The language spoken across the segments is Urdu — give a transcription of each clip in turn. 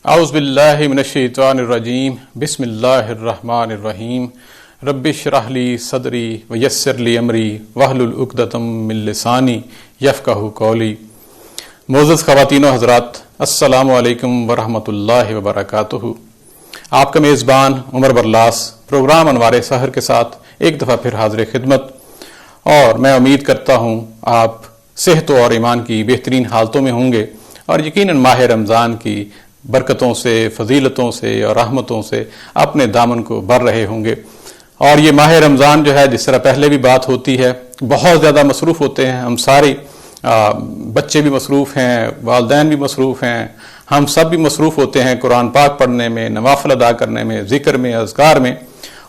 اعوذ باللہ من الشیطان الرجیم بسم اللہ الرحمن الرحیم رب اشرح لی صدری ویسر لی امری واحلل عقدۃ من لسانی یفقہوا قولی۔ معزز خواتین و حضرات، السلام علیکم ورحمۃ اللہ وبرکاتہ۔ آپ کا میزبان عمر برلاس پروگرام انوار سحر کے ساتھ ایک دفعہ پھر حاضر خدمت، اور میں امید کرتا ہوں آپ صحت اور ایمان کی بہترین حالتوں میں ہوں گے اور یقیناً ماہ رمضان کی برکتوں سے، فضیلتوں سے اور رحمتوں سے اپنے دامن کو بھر رہے ہوں گے۔ اور یہ ماہ رمضان جو ہے، جس طرح پہلے بھی بات ہوتی ہے، بہت زیادہ مصروف ہوتے ہیں ہم سارے، بچے بھی مصروف ہیں، والدین بھی مصروف ہیں، ہم سب بھی مصروف ہوتے ہیں قرآن پاک پڑھنے میں، نوافل ادا کرنے میں، ذکر میں، اذکار میں،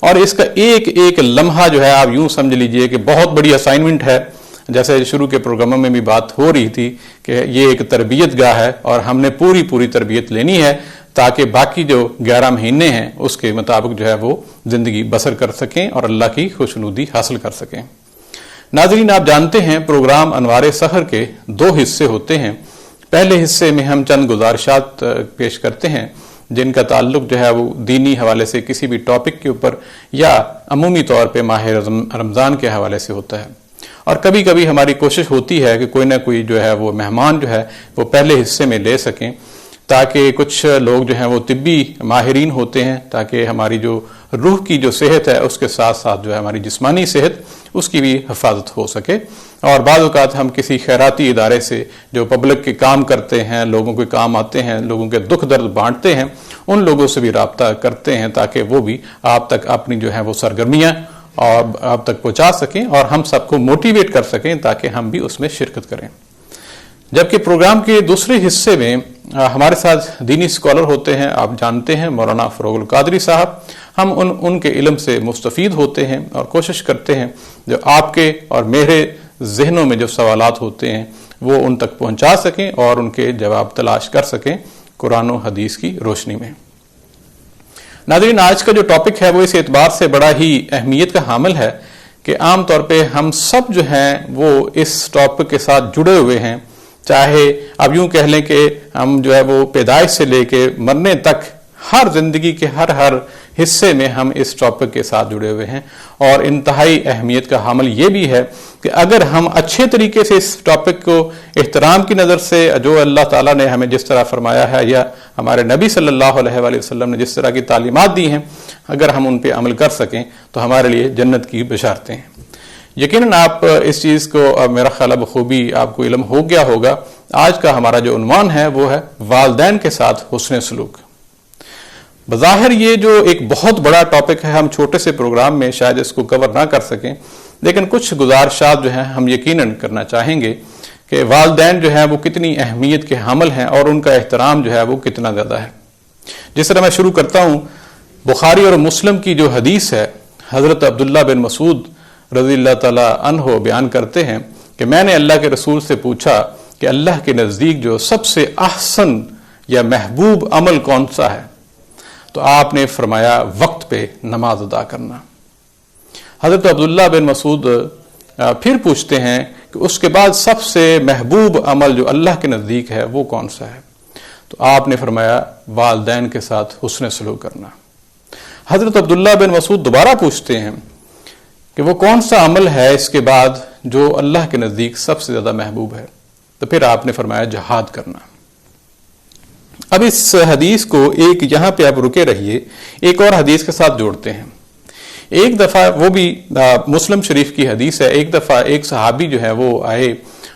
اور اس کا ایک ایک لمحہ جو ہے آپ یوں سمجھ لیجئے کہ بہت بڑی اسائنمنٹ ہے۔ جیسے شروع کے پروگراموں میں بھی بات ہو رہی تھی کہ یہ ایک تربیت گاہ ہے اور ہم نے پوری تربیت لینی ہے تاکہ باقی جو 11 مہینے ہیں اس کے مطابق جو ہے وہ زندگی بسر کر سکیں اور اللہ کی خوشنودی حاصل کر سکیں۔ ناظرین، آپ جانتے ہیں پروگرام انوار سحر کے 2 حصے ہوتے ہیں۔ پہلے حصے میں ہم چند گزارشات پیش کرتے ہیں جن کا تعلق جو ہے وہ دینی حوالے سے کسی بھی ٹاپک کے اوپر یا عمومی طور پہ ماہ رمضان کے حوالے سے ہوتا ہے، اور کبھی کبھی ہماری کوشش ہوتی ہے کہ کوئی نہ کوئی جو ہے وہ مہمان جو ہے وہ پہلے حصے میں لے سکیں، تاکہ کچھ لوگ جو ہیں وہ طبی ماہرین ہوتے ہیں، تاکہ ہماری جو روح کی جو صحت ہے اس کے ساتھ ساتھ جو ہے ہماری جسمانی صحت اس کی بھی حفاظت ہو سکے۔ اور بعض اوقات ہم کسی خیراتی ادارے سے جو پبلک کے کام کرتے ہیں، لوگوں کے کام آتے ہیں، لوگوں کے دکھ درد بانٹتے ہیں، ان لوگوں سے بھی رابطہ کرتے ہیں تاکہ وہ بھی آپ تک اپنی جو ہے وہ سرگرمیاں اور آپ تک پہنچا سکیں اور ہم سب کو موٹیویٹ کر سکیں تاکہ ہم بھی اس میں شرکت کریں۔ جبکہ پروگرام کے دوسرے حصے میں ہمارے ساتھ دینی اسکالر ہوتے ہیں، آپ جانتے ہیں مولانا فروغ القادری صاحب۔ ہم ان کے علم سے مستفید ہوتے ہیں اور کوشش کرتے ہیں جو آپ کے اور میرے ذہنوں میں جو سوالات ہوتے ہیں وہ ان تک پہنچا سکیں اور ان کے جواب تلاش کر سکیں قرآن و حدیث کی روشنی میں۔ ناظرین، آج کا جو ٹاپک ہے وہ اس اعتبار سے بڑا ہی اہمیت کا حامل ہے کہ عام طور پہ ہم سب جو ہیں وہ اس ٹاپک کے ساتھ جڑے ہوئے ہیں، چاہے اب یوں کہہ لیں کہ ہم جو ہے وہ پیدائش سے لے کے مرنے تک ہر زندگی کے ہر حصے میں ہم اس ٹاپک کے ساتھ جڑے ہوئے ہیں۔ اور انتہائی اہمیت کا حامل یہ بھی ہے کہ اگر ہم اچھے طریقے سے اس ٹاپک کو احترام کی نظر سے، جو اللہ تعالیٰ نے ہمیں جس طرح فرمایا ہے یا ہمارے نبی صلی اللہ علیہ وآلہ وسلم نے جس طرح کی تعلیمات دی ہیں، اگر ہم ان پہ عمل کر سکیں تو ہمارے لیے جنت کی بشارتیں ہیں۔ یقیناً آپ اس چیز کو میرا خیال ہے بخوبی آپ کو علم ہو گیا ہوگا۔ آج کا ہمارا جو عنوان ہے وہ ہے والدین کے ساتھ حسن سلوک۔ بظاہر یہ جو ایک بہت بڑا ٹاپک ہے، ہم چھوٹے سے پروگرام میں شاید اس کو کور نہ کر سکیں، لیکن کچھ گزارشات جو ہیں ہم یقیناً کرنا چاہیں گے کہ والدین جو ہیں وہ کتنی اہمیت کے حامل ہیں اور ان کا احترام جو ہے وہ کتنا زیادہ ہے۔ جس طرح میں شروع کرتا ہوں، بخاری اور مسلم کی جو حدیث ہے، حضرت عبداللہ بن مسعود رضی اللہ تعالیٰ عنہ بیان کرتے ہیں کہ میں نے اللہ کے رسول سے پوچھا کہ اللہ کے نزدیک جو سب سے احسن یا محبوب عمل کون سا ہے؟ تو آپ نے فرمایا وقت پہ نماز ادا کرنا۔ حضرت عبداللہ بن مسعود پھر پوچھتے ہیں کہ اس کے بعد سب سے محبوب عمل جو اللہ کے نزدیک ہے وہ کون سا ہے؟ تو آپ نے فرمایا والدین کے ساتھ حسن سلوک کرنا۔ حضرت عبداللہ بن مسعود دوبارہ پوچھتے ہیں کہ وہ کون سا عمل ہے اس کے بعد جو اللہ کے نزدیک سب سے زیادہ محبوب ہے؟ تو پھر آپ نے فرمایا جہاد کرنا۔ اب اس حدیث کو ایک یہاں پہ آپ رکے رہیے، ایک اور حدیث کے ساتھ جوڑتے ہیں۔ ایک دفعہ وہ بھی مسلم شریف کی حدیث ہے، ایک دفعہ ایک صحابی جو ہے وہ آئے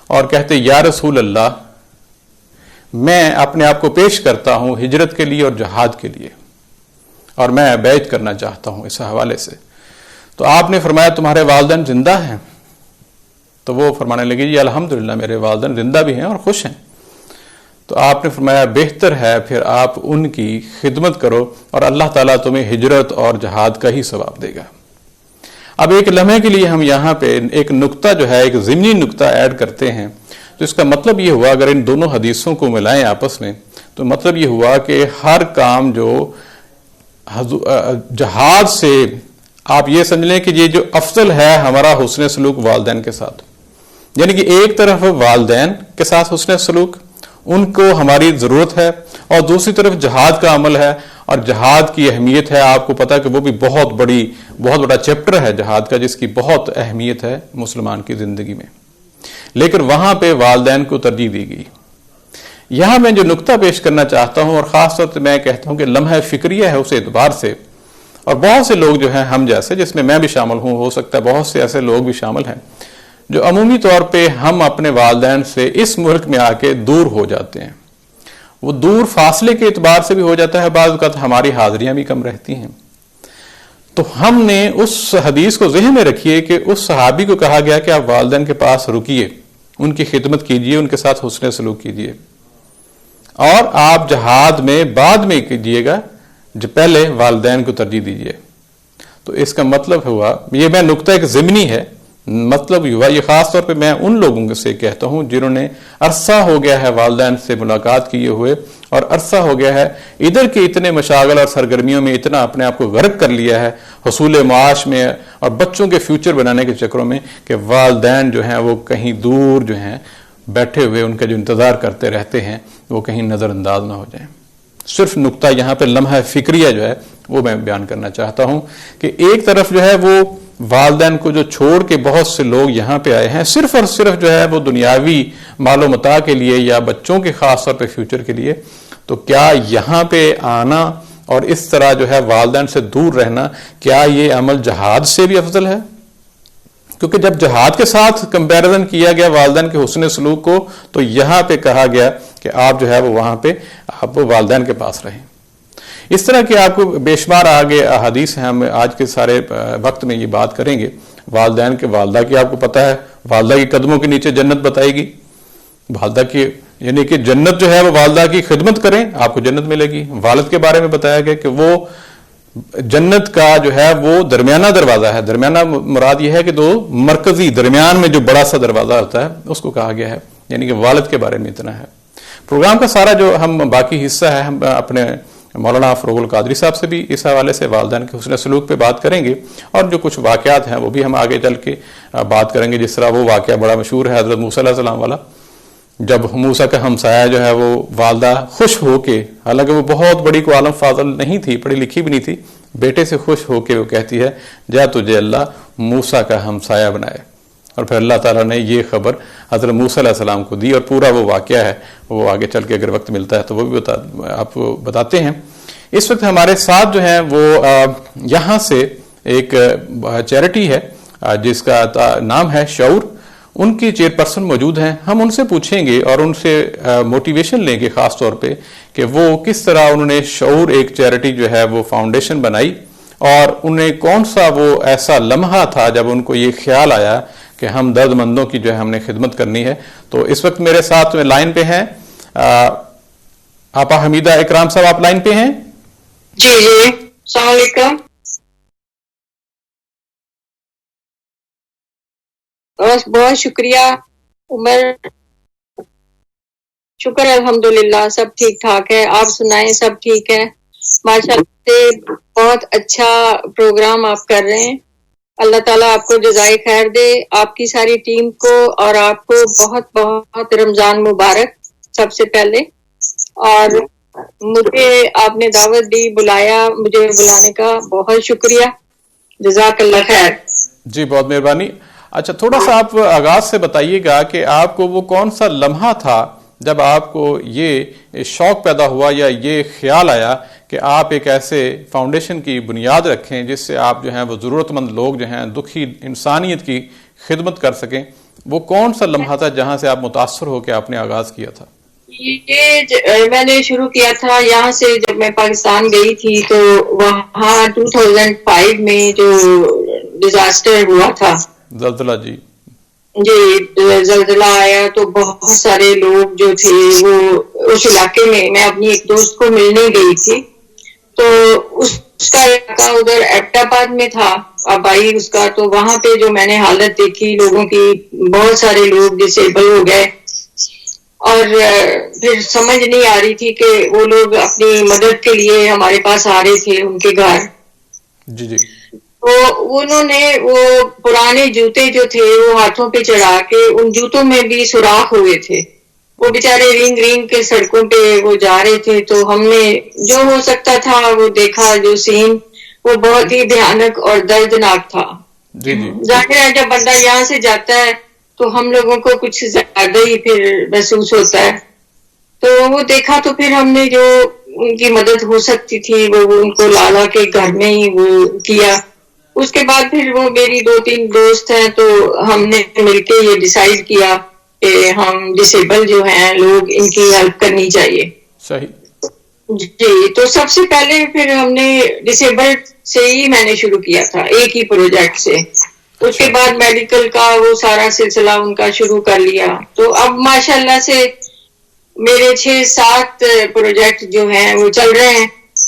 اور کہتے یا رسول اللہ، میں اپنے آپ کو پیش کرتا ہوں ہجرت کے لیے اور جہاد کے لیے، اور میں بیعت کرنا چاہتا ہوں اس حوالے سے۔ تو آپ نے فرمایا تمہارے والدین زندہ ہیں؟ تو وہ فرمانے لگے جی الحمدللہ میرے والدین زندہ بھی ہیں اور خوش ہیں۔ تو آپ نے فرمایا بہتر ہے پھر آپ ان کی خدمت کرو اور اللہ تعالیٰ تمہیں ہجرت اور جہاد کا ہی ثواب دے گا۔ اب ایک لمحے کے لیے ہم یہاں پہ ایک نقطہ جو ہے، ایک ضمنی نقطہ ایڈ کرتے ہیں، تو اس کا مطلب یہ ہوا اگر ان دونوں حدیثوں کو ملائیں آپس میں تو مطلب یہ ہوا کہ ہر کام جو جہاد سے آپ یہ سمجھ لیں کہ یہ جو افضل ہے ہمارا حسن سلوک والدین کے ساتھ، یعنی کہ ایک طرف والدین کے ساتھ حسن سلوک، ان کو ہماری ضرورت ہے، اور دوسری طرف جہاد کا عمل ہے، اور جہاد کی اہمیت ہے. آپ کو پتا کہ وہ بھی بہت بڑا چیپٹر ہے جہاد کا، جس کی بہت اہمیت ہے مسلمان کی زندگی میں. لیکن وہاں پہ والدین کو ترجیح دی گئی. یہاں میں جو نقطہ پیش کرنا چاہتا ہوں، اور خاص طور سے میں کہتا ہوں کہ لمحہ فکریہ ہے اس اعتبار سے، اور بہت سے لوگ جو ہیں ہم جیسے، جس میں بھی شامل ہوں، ہو سکتا ہے بہت سے ایسے لوگ بھی شامل ہیں جو عمومی طور پہ ہم اپنے والدین سے اس ملک میں آ کے دور ہو جاتے ہیں. وہ دور فاصلے کے اعتبار سے بھی ہو جاتا ہے، بعض اوقات ہماری حاضریاں بھی کم رہتی ہیں. تو ہم نے اس حدیث کو ذہن میں رکھیے کہ اس صحابی کو کہا گیا کہ آپ والدین کے پاس رکیے، ان کی خدمت کیجیے، ان کے ساتھ حسن سلوک کیجیے، اور آپ جہاد میں بعد میں کیجیے گا، جو پہلے والدین کو ترجیح دیجیے. تو اس کا مطلب ہوا، یہ میں نقطہ ایک ضمنی ہے، مطلب ہوا یہ خاص طور پہ میں ان لوگوں سے کہتا ہوں جنہوں نے عرصہ ہو گیا ہے والدین سے ملاقات کیے ہوئے، اور عرصہ ہو گیا ہے ادھر کے اتنے مشاغل اور سرگرمیوں میں اتنا اپنے آپ کو غرق کر لیا ہے، حصول معاش میں اور بچوں کے فیوچر بنانے کے چکروں میں، کہ والدین جو ہیں وہ کہیں دور جو ہیں بیٹھے ہوئے ان کا جو انتظار کرتے رہتے ہیں وہ کہیں نظر انداز نہ ہو جائیں. صرف نقطہ یہاں پہ لمحہ فکریہ جو ہے وہ میں بیان کرنا چاہتا ہوں کہ ایک طرف جو ہے وہ والدین کو جو چھوڑ کے بہت سے لوگ یہاں پہ آئے ہیں صرف اور صرف جو ہے وہ دنیاوی مال و متاع کے لیے یا بچوں کے خاص طور پہ فیوچر کے لیے، تو کیا یہاں پہ آنا اور اس طرح جو ہے والدین سے دور رہنا، کیا یہ عمل جہاد سے بھی افضل ہے؟ کیونکہ جب جہاد کے ساتھ کمپیریزن کیا گیا والدین کے حسن سلوک کو، تو یہاں پہ کہا گیا کہ آپ جو ہے وہ وہاں پہ آپ والدین کے پاس رہیں. اس طرح کہ آپ کو بے شمار آگے احادیث ہیں، ہم آج کے سارے وقت میں یہ بات کریں گے. والدین کے والدہ کی آپ کو پتہ ہے، والدہ کے قدموں کے نیچے جنت بتائے گی. والدہ کی یعنی کہ جنت جو ہے وہ والدہ کی خدمت کریں آپ کو جنت ملے گی. والد کے بارے میں بتایا گیا کہ وہ جنت کا جو ہے وہ درمیانہ دروازہ ہے. درمیانہ مراد یہ ہے کہ دو مرکزی درمیان میں جو بڑا سا دروازہ ہوتا ہے اس کو کہا گیا ہے. یعنی کہ والد کے بارے میں اتنا ہے. پروگرام کا سارا جو ہم باقی حصہ ہے ہم اپنے مولانا فروغ القادری صاحب سے بھی اس حوالے سے والدین کے حسن سلوک پہ بات کریں گے، اور جو کچھ واقعات ہیں وہ بھی ہم آگے چل کے بات کریں گے. جس طرح وہ واقعہ بڑا مشہور ہے حضرت موسیٰ علیہ السلام والا، جب موسیٰ کا ہمسایہ جو ہے وہ والدہ خوش ہو کے، حالانکہ وہ بہت بڑی کو عالم فاضل نہیں تھی، پڑھی لکھی بھی نہیں تھی، بیٹے سے خوش ہو کے وہ کہتی ہے جا تجھے اللہ موسیٰ کا ہمسایہ بنائے. اور پھر اللہ تعالیٰ نے یہ خبر حضرت موسیٰ علیہ السلام کو دی، اور پورا وہ واقعہ ہے وہ آگے چل کے اگر وقت ملتا ہے تو وہ بھی آپ کو بتاتے ہیں. اس وقت ہمارے ساتھ جو ہیں وہ یہاں سے ایک چیریٹی ہے جس کا نام ہے شعور، ان کی چیئرپرسن موجود ہیں. ہم ان سے پوچھیں گے اور ان سے موٹیویشن لیں گے خاص طور پہ کہ وہ کس طرح انہوں نے شعور ایک چیریٹی جو ہے وہ فاؤنڈیشن بنائی، اور انہیں کون سا وہ ایسا لمحہ تھا جب ان کو یہ خیال آیا کہ ہم درد مندوں کی جو ہے ہم نے خدمت کرنی ہے. تو اس وقت میرے ساتھ لائن پہ ہیں آپا حمیدہ اکرام صاحب. آپ لائن پہ ہیں؟ جی السلام علیکم. بہت شکریہ عمر. شکر الحمدللہ سب ٹھیک ٹھاک ہے. آپ سنائیں سب ٹھیک ہے؟ ماشاء اللہ سے بہت اچھا پروگرام آپ کر رہے ہیں. اللہ تعالیٰ آپ کو جزائے خیر دے، آپ کی ساری ٹیم کو، اور آپ کو بہت بہت رمضان مبارک سب سے پہلے. اور مجھے آپ نے دعوت دی، بلایا، مجھے بلانے کا بہت شکریہ. جزاک اللہ خیر. جی بہت مہربانی. اچھا تھوڑا سا آپ آغاز سے بتائیے گا کہ آپ کو وہ کون سا لمحہ تھا جب آپ کو یہ شوق پیدا ہوا یا یہ خیال آیا کہ آپ ایک ایسے فاؤنڈیشن کی بنیاد رکھیں جس سے آپ جو ہیں وہ ضرورت مند لوگ جو ہیں دکھی انسانیت کی خدمت کر سکیں. وہ کون سا لمحہ تھا جہاں سے آپ متاثر ہو کے آپ نے آغاز کیا تھا؟ یہ میں نے شروع کیا تھا یہاں سے. جب میں پاکستان گئی تھی تو وہاں 2005 میں جو ڈیزاسٹر ہوا تھا، زلزلہ، جی زلزلہ آیا، تو بہت سارے لوگ جو تھے وہ اس علاقے میں اپنی ایک دوست کو ملنے گئی تھی. تو اس کا علاقہ ادھر ایبٹ آباد میں تھا، آبائی اس کا. تو وہاں پہ جو میں نے حالت دیکھی لوگوں کی، بہت سارے لوگ ڈسیبل ہو گئے، اور پھر سمجھ نہیں آ رہی تھی کہ وہ لوگ اپنی مدد کے لیے ہمارے پاس آ رہے تھے ان کے گھر. جی تو انہوں نے وہ پرانے جوتے جو تھے وہ ہاتھوں پہ چڑھا کے، ان جوتوں میں بھی سوراخ ہوئے تھے. وہ بیچارے رینگ رینگ کے سڑکوں پہ وہ جا رہے تھے. تو ہم نے جو ہو سکتا تھا وہ دیکھا. جو سین وہ بہت ہی بھیانک اور دردناک تھا. جی جی ظاہر ہے جب بندہ یہاں سے جاتا ہے تو ہم لوگوں کو کچھ زیادہ ہی پھر محسوس ہوتا ہے. تو وہ دیکھا تو پھر ہم نے جو ان کی مدد ہو سکتی تھی وہ ان کو لالا کے گھر میں ہی وہ کیا. اس کے بعد پھر وہ میری 2-3 دوست ہیں تو ہم نے مل کے یہ ڈیسائیڈ کیا کہ ہم ڈسیبل جو ہیں لوگ ان کی ہیلپ کرنی چاہیے. صحیح. جی تو سب سے پہلے پھر ہم نے ڈسیبل سے ہی میں نے شروع کیا تھا ایک ہی پروجیکٹ سے. اس کے بعد میڈیکل کا وہ سارا سلسلہ ان کا شروع کر لیا. تو اب ماشاءاللہ سے میرے 6-7 پروجیکٹ جو ہیں وہ چل رہے ہیں.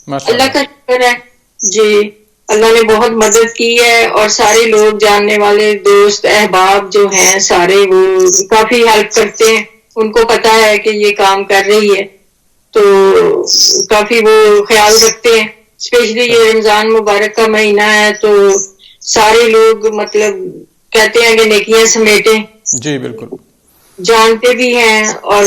اللہ کا شکر ہے. جی اللہ نے بہت مدد کی ہے اور سارے لوگ جاننے والے دوست احباب جو ہیں سارے وہ کافی ہیلپ کرتے ہیں. ان کو پتا ہے کہ یہ کام کر رہی ہے تو کافی وہ خیال رکھتے ہیں. اسپیشلی یہ رمضان مبارک کا مہینہ ہے تو سارے لوگ مطلب کہتے ہیں کہ نیکیاں سمیٹیں. جی بالکل جانتے بھی ہیں. اور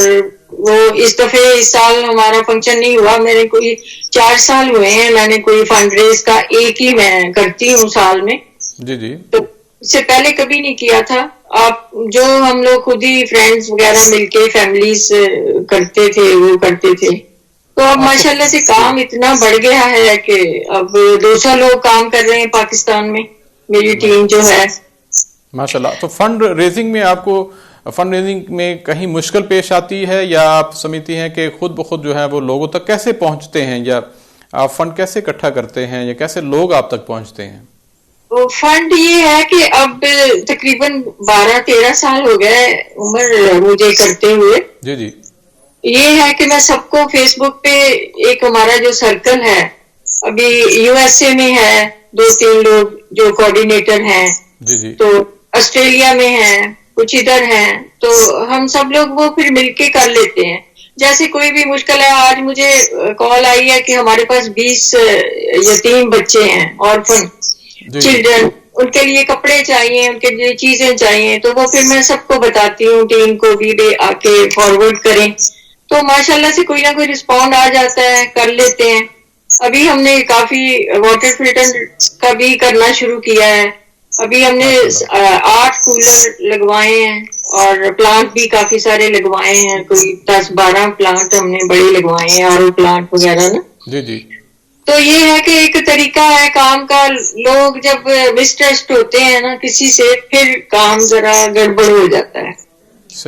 وہ اس دفعہ اس سال ہمارا فنکشن نہیں ہوا. میں نے کوئی 4 سال ہوئے ہیں میں نے کوئی فنڈ ریز کا ایک ہی میں کرتی ہوں سال میں. جی جی تو اس سے پہلے کبھی نہیں کیا تھا. آپ جو ہم لوگ خود ہی فرینڈز وغیرہ مل کے فیملیز کرتے تھے وہ کرتے تھے. تو اب ماشاءاللہ سے کام اتنا بڑھ گیا ہے کہ اب 200 لوگ کام کر رہے ہیں پاکستان میں. میری ٹیم جو ہے ماشاءاللہ. تو فنڈ ریزنگ میں آپ کو فنڈ ریزنگ میں کہیں مشکل پیش آتی ہے یا آپ سمجھتی ہیں کہ خود بخود جو ہے وہ لوگوں تک کیسے پہنچتے ہیں یا آپ فنڈ کیسے اکٹھا کرتے ہیں یا کیسے لوگ آپ تک پہنچتے ہیں؟ فنڈ یہ ہے کہ اب تقریباً 12-13 سال ہو گئے عمر مجھے کرتے ہوئے. جی جی یہ ہے کہ میں سب کو فیس بک پہ ایک ہمارا جو سرکل ہے ابھی یو ایس اے میں ہے 2-3 لوگ جو کوآرڈینیٹر ہیں. جی جی تو آسٹریلیا میں ہیں کچھ ادھر ہیں. تو ہم سب لوگ وہ پھر مل کے کر لیتے ہیں. جیسے کوئی بھی مشکل ہے. آج مجھے کال آئی ہے کہ ہمارے پاس 20 یتیم بچے ہیں orphan چلڈرن. ان کے لیے کپڑے چاہیے ان کے لیے چیزیں چاہیے. تو وہ پھر میں سب کو بتاتی ہوں ٹیم کو بھی آ کے فارورڈ کریں. تو ماشاءاللہ سے کوئی نہ کوئی رسپونڈ آ جاتا ہے کر لیتے ہیں. ابھی ہم نے کافی واٹر فلٹر کا بھی کرنا شروع کیا ہے. ابھی ہم نے 8 کولر لگوائے ہیں اور پلانٹ بھی کافی سارے لگوائے ہیں. کوئی 10-12 پلانٹ ہم نے بڑے لگوائے ہیں RO پلانٹ وغیرہ نا. جی جی تو یہ ہے کہ ایک طریقہ ہے کام کا. لوگ جب مسٹرسٹ ہوتے ہیں نا کسی سے پھر کام ذرا گڑبڑ ہو جاتا ہے.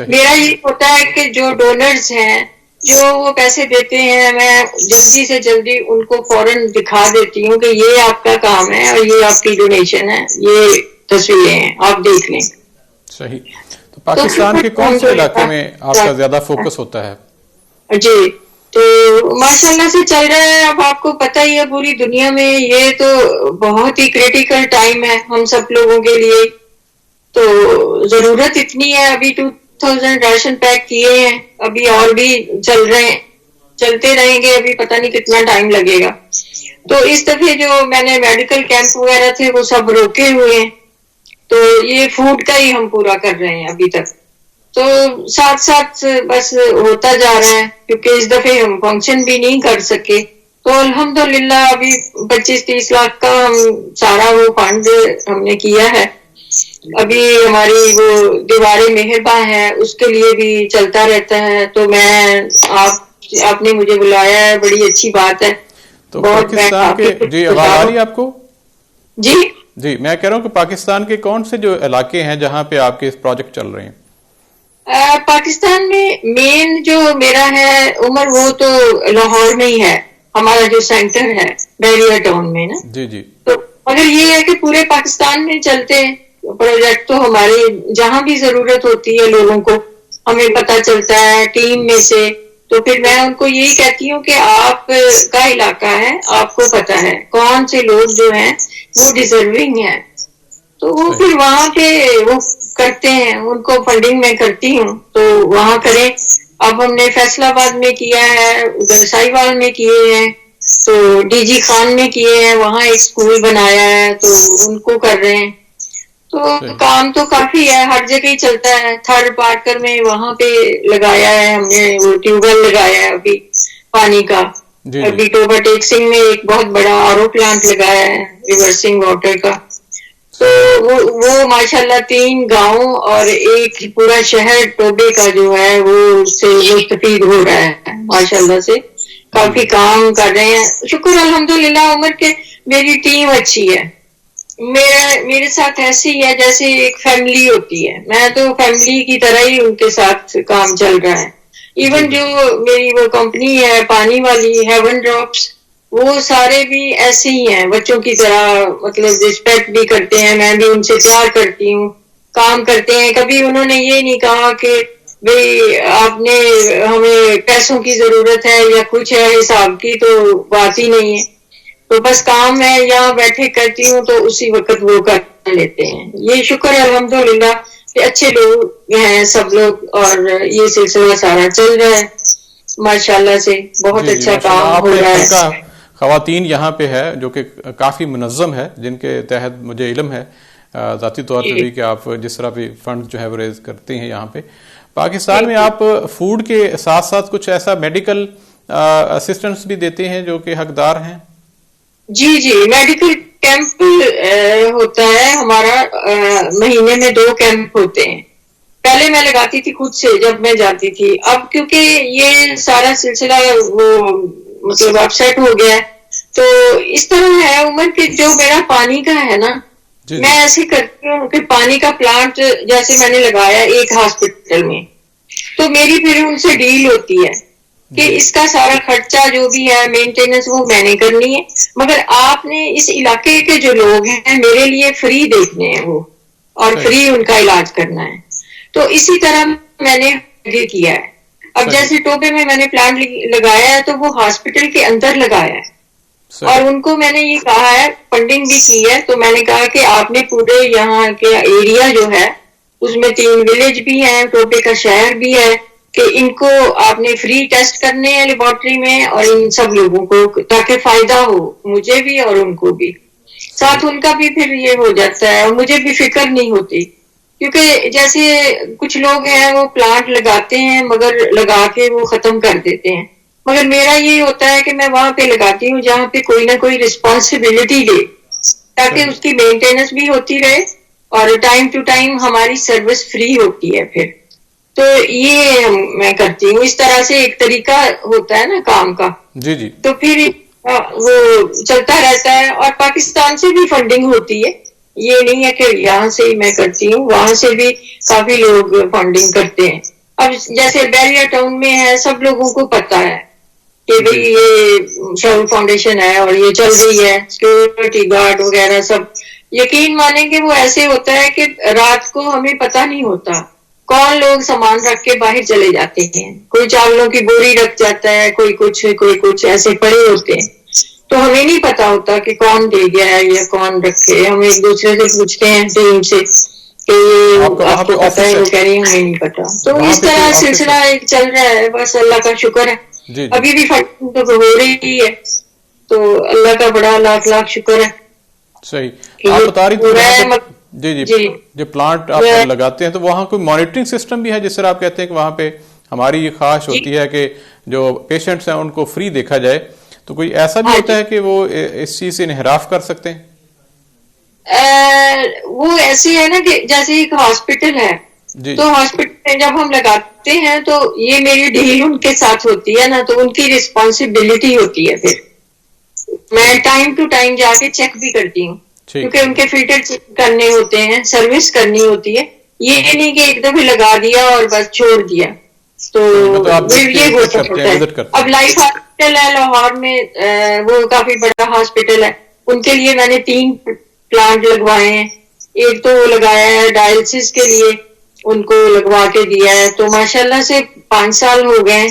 میرا یہ ہوتا ہے کہ جو ڈونرز ہیں جو وہ پیسے دیتے ہیں میں جلدی سے جلدی ان کو فوراً دکھا دیتی ہوں کہ یہ آپ کا کام ہے اور یہ آپ کی ڈونیشن ہے. یہ تصویریں ہیں آپ دیکھ لیں. صحیح. تو پاکستان کے کون سے علاقے میں آپ کا زیادہ فوکس ہوتا ہے؟ جی تو ماشاءاللہ سے چل رہا ہے. اب آپ کو پتہ ہی ہے پوری دنیا میں یہ تو بہت ہی کریٹیکل ٹائم ہے ہم سب لوگوں کے لیے. تو ضرورت اتنی ہے. ابھی 2000 راشن پیک کیے ہیں. ابھی اور بھی چل رہے ہیں چلتے رہیں گے. ابھی پتہ نہیں کتنا ٹائم لگے گا. تو اس دفعہ جو میں نے میڈیکل کیمپ وغیرہ تھے وہ سب روکے ہوئے ہیں. تو یہ فوڈ کا ہی ہم پورا کر رہے ہیں ابھی تک. تو ساتھ ساتھ بس ہوتا جا رہا ہے کیونکہ اس دفعہ ہم فنکشن بھی نہیں کر سکے. تو الحمدللہ ابھی 25-30 لاکھ کا ہم سارا وہ فنڈ ہم نے کیا ہے. ابھی ہماری وہ دیواریں مہرباں ہے اس کے لیے بھی چلتا رہتا ہے. تو میں آپ نے مجھے بلایا ہے بڑی اچھی بات ہے. تو پاکستان کے جی آواز آ رہی ہے آپ کو؟ جی جی میں کہہ رہا ہوں کہ پاکستان کے کون سے جو علاقے ہیں جہاں پہ آپ کے پروجیکٹ چل رہے ہیں؟ پاکستان میں مین جو میرا ہے عمر وہ تو لاہور میں ہی ہے. ہمارا جو سینٹر ہے بحریہ ٹاؤن میں نا. جی جی تو مگر یہ ہے کہ پورے پاکستان میں چلتے ہیں پروجیکٹ. تو ہمارے جہاں بھی ضرورت ہوتی ہے لوگوں کو ہمیں پتہ چلتا ہے ٹیم میں سے. تو پھر میں ان کو یہی کہتی ہوں کہ آپ کا علاقہ ہے آپ کو پتہ ہے کون سے لوگ جو ہیں وہ ڈیزرونگ ہیں. تو وہ پھر وہاں پہ وہ کرتے ہیں. ان کو فنڈنگ میں کرتی ہوں تو وہاں کریں. اب ہم نے فیصل آباد میں کیا ہے ادھر ساہیوال میں کیے ہیں تو DG خان میں کیے ہیں. وہاں ایک اسکول بنایا ہے تو ان کو کر رہے ہیں. تو تو کام تو کافی ہے, ہر جگہ ہی چلتا ہے. تھرڈ پارکر میں وہاں پہ لگایا ہے ہم نے, وہ ٹیوب ویل لگایا ہے ابھی پانی کا. ابھی ٹوبا ٹیک سنگھ میں ایک بہت بڑا آر او پلانٹ لگایا ہے ریورسنگ واٹر کا. تو وہ ماشاءاللہ 3 گاؤں اور ایک پورا شہر ٹوبے کا جو ہے وہ اس سے مستفید ہو رہا ہے ماشاءاللہ سے. کافی کام کر رہے ہیں, شکر الحمدللہ. عمر کے میری ٹیم اچھی ہے, میرے ساتھ ایسی ہے جیسے ایک فیملی ہوتی ہے. میں تو فیملی کی طرح ہی ان کے ساتھ کام چل رہا ہے. ایون جو میری وہ کمپنی ہے پانی والی ہیون ڈراپس, وہ سارے بھی ایسے ہی ہیں بچوں کی طرح, مطلب رسپیکٹ بھی کرتے ہیں, میں بھی ان سے پیار کرتی ہوں, کام کرتے ہیں. کبھی انہوں نے یہ نہیں کہا کہ بھئی آپ نے ہمیں پیسوں کی ضرورت ہے یا کچھ ہے حساب کی, تو بات ہی نہیں ہے. تو بس کام ہے یہاں بیٹھے کرتی ہوں تو اسی وقت وہ کر لیتے ہیں. یہ شکر ہے الحمدللہ کہ اچھے لوگ ہیں سب لوگ, اور یہ سلسلہ سارا چل رہا ہے ماشاءاللہ سے. بہت اچھا کام ہو رہا ہے. خواتین یہاں پہ ہے جو کہ کافی منظم ہے, جن کے تحت مجھے علم ہے ذاتی طور پہ بھی کہ آپ جس طرح بھی فنڈ جو ہے وہ ریز کرتے ہیں. یہاں پہ پاکستان میں آپ فوڈ کے ساتھ ساتھ کچھ ایسا میڈیکل اسسٹنٹس بھی دیتے ہیں جو کہ حقدار ہیں؟ جی میڈیکل کیمپ ہوتا ہے ہمارا, مہینے میں 2 کیمپ ہوتے ہیں. پہلے میں لگاتی تھی خود سے جب میں جاتی تھی, اب کیونکہ یہ سارا سلسلہ وہ مطلب اپ سیٹ ہو گیا ہے, تو اس طرح ہے عمر کہ جو میرا پانی کا ہے نا, میں ایسے کرتی ہوں کہ پانی کا پلانٹ جیسے میں نے لگایا ایک ہاسپٹل میں, تو میری پھر ان سے ڈیل ہوتی ہے کہ اس کا سارا خرچہ جو بھی ہے مینٹیننس وہ میں نے کرنی ہے, مگر آپ نے اس علاقے کے جو لوگ ہیں میرے لیے فری دیکھنے ہیں وہ, اور فری ان کا علاج کرنا ہے. تو اسی طرح میں نے کیا ہے. اب جیسے ٹوبے میں نے پلانٹ لگایا ہے تو وہ ہاسپٹل کے اندر لگایا ہے, اور ان کو میں نے یہ کہا ہے, فنڈنگ بھی کی ہے, تو میں نے کہا کہ آپ نے پورے یہاں کے ایریا جو ہے اس میں 3 ولیج بھی ہیں, ٹوبے کا شہر بھی ہے, کہ ان کو آپ نے فری ٹیسٹ کرنے ہیں لیبارٹری میں, اور ان سب لوگوں کو تاکہ فائدہ ہو مجھے بھی اور ان کو بھی. ساتھ ان کا بھی پھر یہ ہو جاتا ہے, اور مجھے بھی فکر نہیں ہوتی, کیونکہ جیسے کچھ لوگ ہیں وہ پلانٹ لگاتے ہیں مگر لگا کے وہ ختم کر دیتے ہیں, مگر میرا یہ ہوتا ہے کہ میں وہاں پہ لگاتی ہوں جہاں پہ کوئی نہ کوئی رسپانسبلٹی لے, تاکہ اس کی مینٹیننس بھی ہوتی رہے اور ٹائم ٹو ٹائم ہماری سروس فری ہوتی ہے پھر. تو یہ میں کرتی ہوں, اس طرح سے ایک طریقہ ہوتا ہے نا کام کا. تو پھر وہ چلتا رہتا ہے, اور پاکستان سے بھی فنڈنگ ہوتی ہے, یہ نہیں ہے کہ یہاں سے ہی میں کرتی ہوں, وہاں سے بھی کافی لوگ فنڈنگ کرتے ہیں. اب جیسے بیریا ٹاؤن میں ہے, سب لوگوں کو پتا ہے کہ بھئی یہ شاول فاؤنڈیشن ہے اور یہ چل رہی ہے, سیکورٹی گارڈ وغیرہ سب. یقین مانیں کہ وہ ایسے ہوتا ہے کہ رات کو ہمیں پتہ نہیں ہوتا کون لوگ سامان رکھ کے باہر چلے جاتے ہیں, کوئی چاولوں کی بوری رکھ جاتا ہے, کوئی کچھ ایسے پڑے ہوتے ہیں, تو ہمیں نہیں پتا ہوتا کہ کون دے گیا ہے یا کون رکھے. ہم ایک دوسرے سے پوچھتے ہیں ٹیم سے کہ آپ کو پتا ہے, وہ کہہ رہی ہیں ہمیں نہیں پتا. تو اس طرح سلسلہ ایک چل رہا ہے, بس اللہ کا شکر ہے. ابھی بھی فنڈنگ تو ہو رہی ہے, تو اللہ کا بڑا لاکھ لاکھ شکر ہے. صحیح, آپ بتا رہی تھی جی جو پلانٹ آپ لگاتے ہیں تو وہاں کوئی مانیٹرنگ سسٹم بھی ہے, جس طرح آپ کہتے ہیں کہ وہاں پہ ہماری یہ خواہش ہوتی ہے کہ جو پیشنٹس ہیں ان کو فری دیکھا جائے, تو کوئی ایسا بھی ہوتا ہے کہ وہ اس چیز سے انحراف کر سکتے ہیں؟ وہ ایسی ہے نا کہ جیسے ایک ہاسپٹل ہے, تو ہاسپٹل میں جب ہم لگاتے ہیں تو یہ میری ڈیل ان کے ساتھ ہوتی ہے نا, تو ان کی رسپانسبلٹی ہوتی ہے. پھر میں ٹائم ٹو ٹائم جا کے چیک بھی کرتی ہوں, کیونکہ ان کے فلٹر چیک کرنے ہوتے ہیں, سروس کرنی ہوتی ہے. یہ نہیں کہ ایک دفعہ لگا دیا اور بس چھوڑ دیا, تو یہ ہو سکتا ہے. اب لائف ہاسپٹل ہے لاہور میں, وہ کافی بڑا ہاسپٹل ہے, ان کے لیے میں نے 3 پلانٹ لگوائے ہیں. ایک تو لگایا ہے ڈائلسس کے لیے, ان کو لگوا کے دیا ہے, تو ماشاءاللہ سے 5 سال ہو گئے,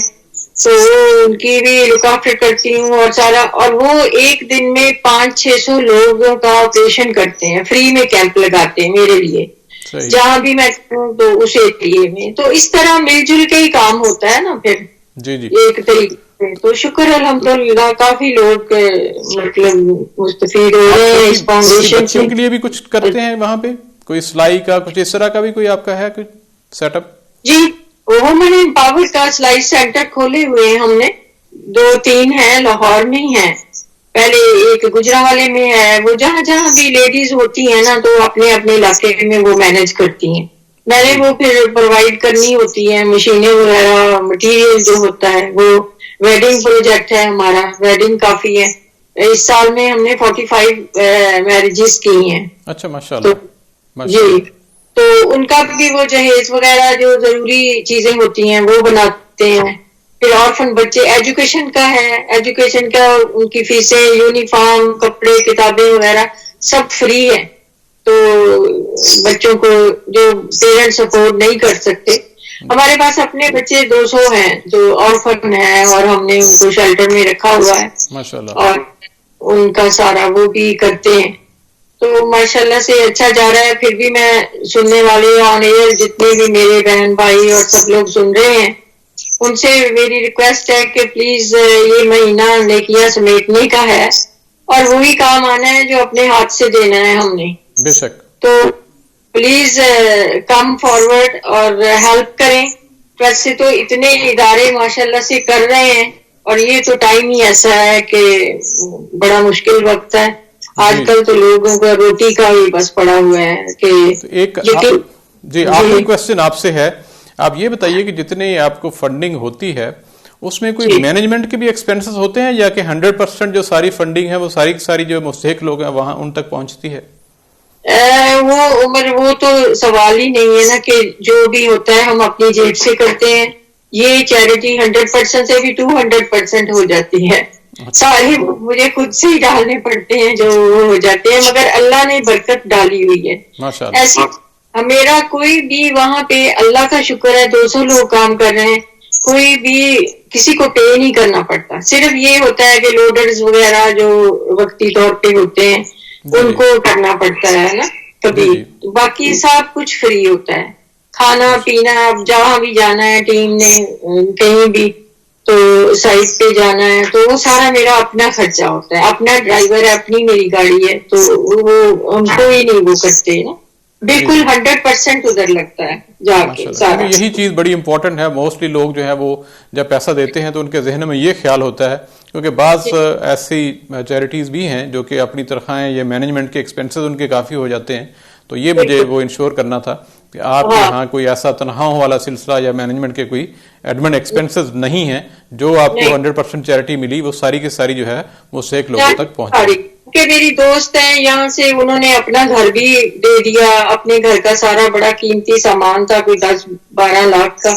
تو ان کی بھی لک آفٹر کرتی ہوں اور سارا. اور وہ ایک دن میں 500-600 لوگوں کا آپریشن کرتے ہیں, فری میں کیمپ لگاتے ہیں میرے لیے, جہاں بھی میں تو اس ایریے میں. تو اس طرح مل جل کے ہی کام ہوتا ہے نا پھر ایک طریقے سے. تو شکر الحمدللہ کافی لوگ مطلب مستفید ہو رہے ہیں اس فاؤنڈیشن سے. بچوں کے لیے بھی کچھ کرتے ہیں وہاں پہ, کوئی سلائی کا کچھ اس طرح کا بھی کوئی آپ کا ہے کوئی سیٹ اپ؟ جی وومن امپاور کا سلائی سینٹر کھولے ہوئے ہیں ہم نے، 2-3 ہیں، لاہور میں ہی ہیں، پہلے ایک گجرانوالے میں ہے، وہ جہاں جہاں بھی لیڈیز ہوتی ہیں نا تو اپنے اپنے علاقے میں وہ مینج کرتی ہیں، میں نے وہ پھر پرووائڈ کرنی ہوتی ہے، مشینیں وغیرہ، مٹیریل جو ہوتا ہے وہ۔ ویڈنگ پروجیکٹ ہے ہمارا، ویڈنگ کافی ہے، اس سال میں ہم نے 45 میرجز کی ہیں۔ اچھا ماشاء اللہ۔ جی تو ان کا بھی وہ جہیز وغیرہ جو ضروری چیزیں ہوتی ہیں وہ بناتے ہیں۔ پھر آرفن بچے ایجوکیشن کا ہے، ایجوکیشن کا ان کی فیسیں، یونیفارم، کپڑے، کتابیں وغیرہ سب فری ہے، تو بچوں کو جو پیرنٹس سپورٹ نہیں کر سکتے، ہمارے پاس اپنے بچے 200 ہیں جو آرفن ہیں اور ہم نے ان کو شیلٹر میں رکھا ہوا ہے ماشاءاللہ، اور ان کا سارا وہ بھی کرتے ہیں، تو ماشاءاللہ سے اچھا جا رہا ہے۔ پھر بھی میں سننے والے آن ایئر جتنے بھی میرے بہن بھائی اور سب لوگ سن رہے ہیں، ان سے میری ریکویسٹ ہے کہ پلیز یہ مہینہ نیکیاں سمیٹنے کا ہے اور وہی کام آنا ہے جو اپنے ہاتھ سے دینا ہے ہم نے، بے شک، تو پلیز کم فارورڈ اور ہیلپ کریں۔ ویسے تو اتنے ادارے ماشاءاللہ سے کر رہے ہیں اور یہ تو ٹائم ہی ایسا ہے کہ بڑا مشکل وقت ہے، آج کل تو لوگوں کا روٹی کا ہی بس پڑا ہوا ہے کہ ایک جی آخری کوشچن آپ سے ہے، آپ یہ بتائیے کہ جتنے آپ کو فنڈنگ ہوتی ہے اس میں کوئی مینجمنٹ کے بھی ایکسپینسز ہوتے ہیں یا کہ 100% جو ساری فنڈنگ ہے وہ ساری کی ساری جو مستحق لوگ ہیں وہاں ان تک پہنچتی ہے؟ وہ عمر وہ تو سوال ہی نہیں ہے نا کہ جو بھی ہوتا ہے ہم اپنی جیب سے کرتے ہیں، یہ چیریٹی 100% سے بھی 200% ہو جاتی ہے، سارے مجھے خود سے ہی ڈالنے پڑتے ہیں جو ہو جاتے ہیں، مگر اللہ نے برکت ڈالی ہوئی ہے ایسی۔ میرا کوئی بھی وہاں پہ اللہ کا شکر ہے 200 لوگ کام کر رہے ہیں، کوئی بھی کسی کو پے نہیں کرنا پڑتا، صرف یہ ہوتا ہے کہ لوڈرز وغیرہ جو وقتی طور پہ ہوتے ہیں ان کو کرنا پڑتا ہے نا کبھی، باقی سب کچھ فری ہوتا ہے، کھانا پینا، اب جہاں بھی جانا ہے ٹیم نے کہیں بھی تو سائٹ پہ جانا ہے تو وہ سارا میرا اپنا خرچہ ہوتا ہے، اپنا ڈرائیور ہے، اپنی میری گاڑی ہے، تو وہ ہم کو ہی نہیں وہ کرتے نا، بالکل 100% ادھر لگتا ہے جا کے سارا۔ یہی چیز بڑی امپورٹنٹ ہے، موسٹلی لوگ جو ہے وہ جب پیسہ دیتے ہیں تو ان کے ذہن میں یہ خیال ہوتا ہے، کیونکہ بعض ایسی چیریٹیز بھی ہیں جو کہ اپنی تنخواہیں یا مینجمنٹ کے ایکسپینسز ان کے کافی ہو جاتے ہیں، تو یہ مجھے وہ انشور کرنا تھا کہ آپ کے یہاں کوئی ایسا تنخواہوں والا سلسلہ یا مینجمنٹ کے کوئی ایڈمن ایکسپینسز نہیں ہیں، جو آپ کو 100% چیریٹی ملی وہ ساری کی ساری جو ہے وہ مستحق لوگوں تک پہنچے۔ کہ میری دوست ہیں یہاں سے، انہوں نے اپنا گھر بھی دے دیا، اپنے گھر کا سارا بڑا قیمتی سامان تھا کوئی 10-12 لاکھ کا،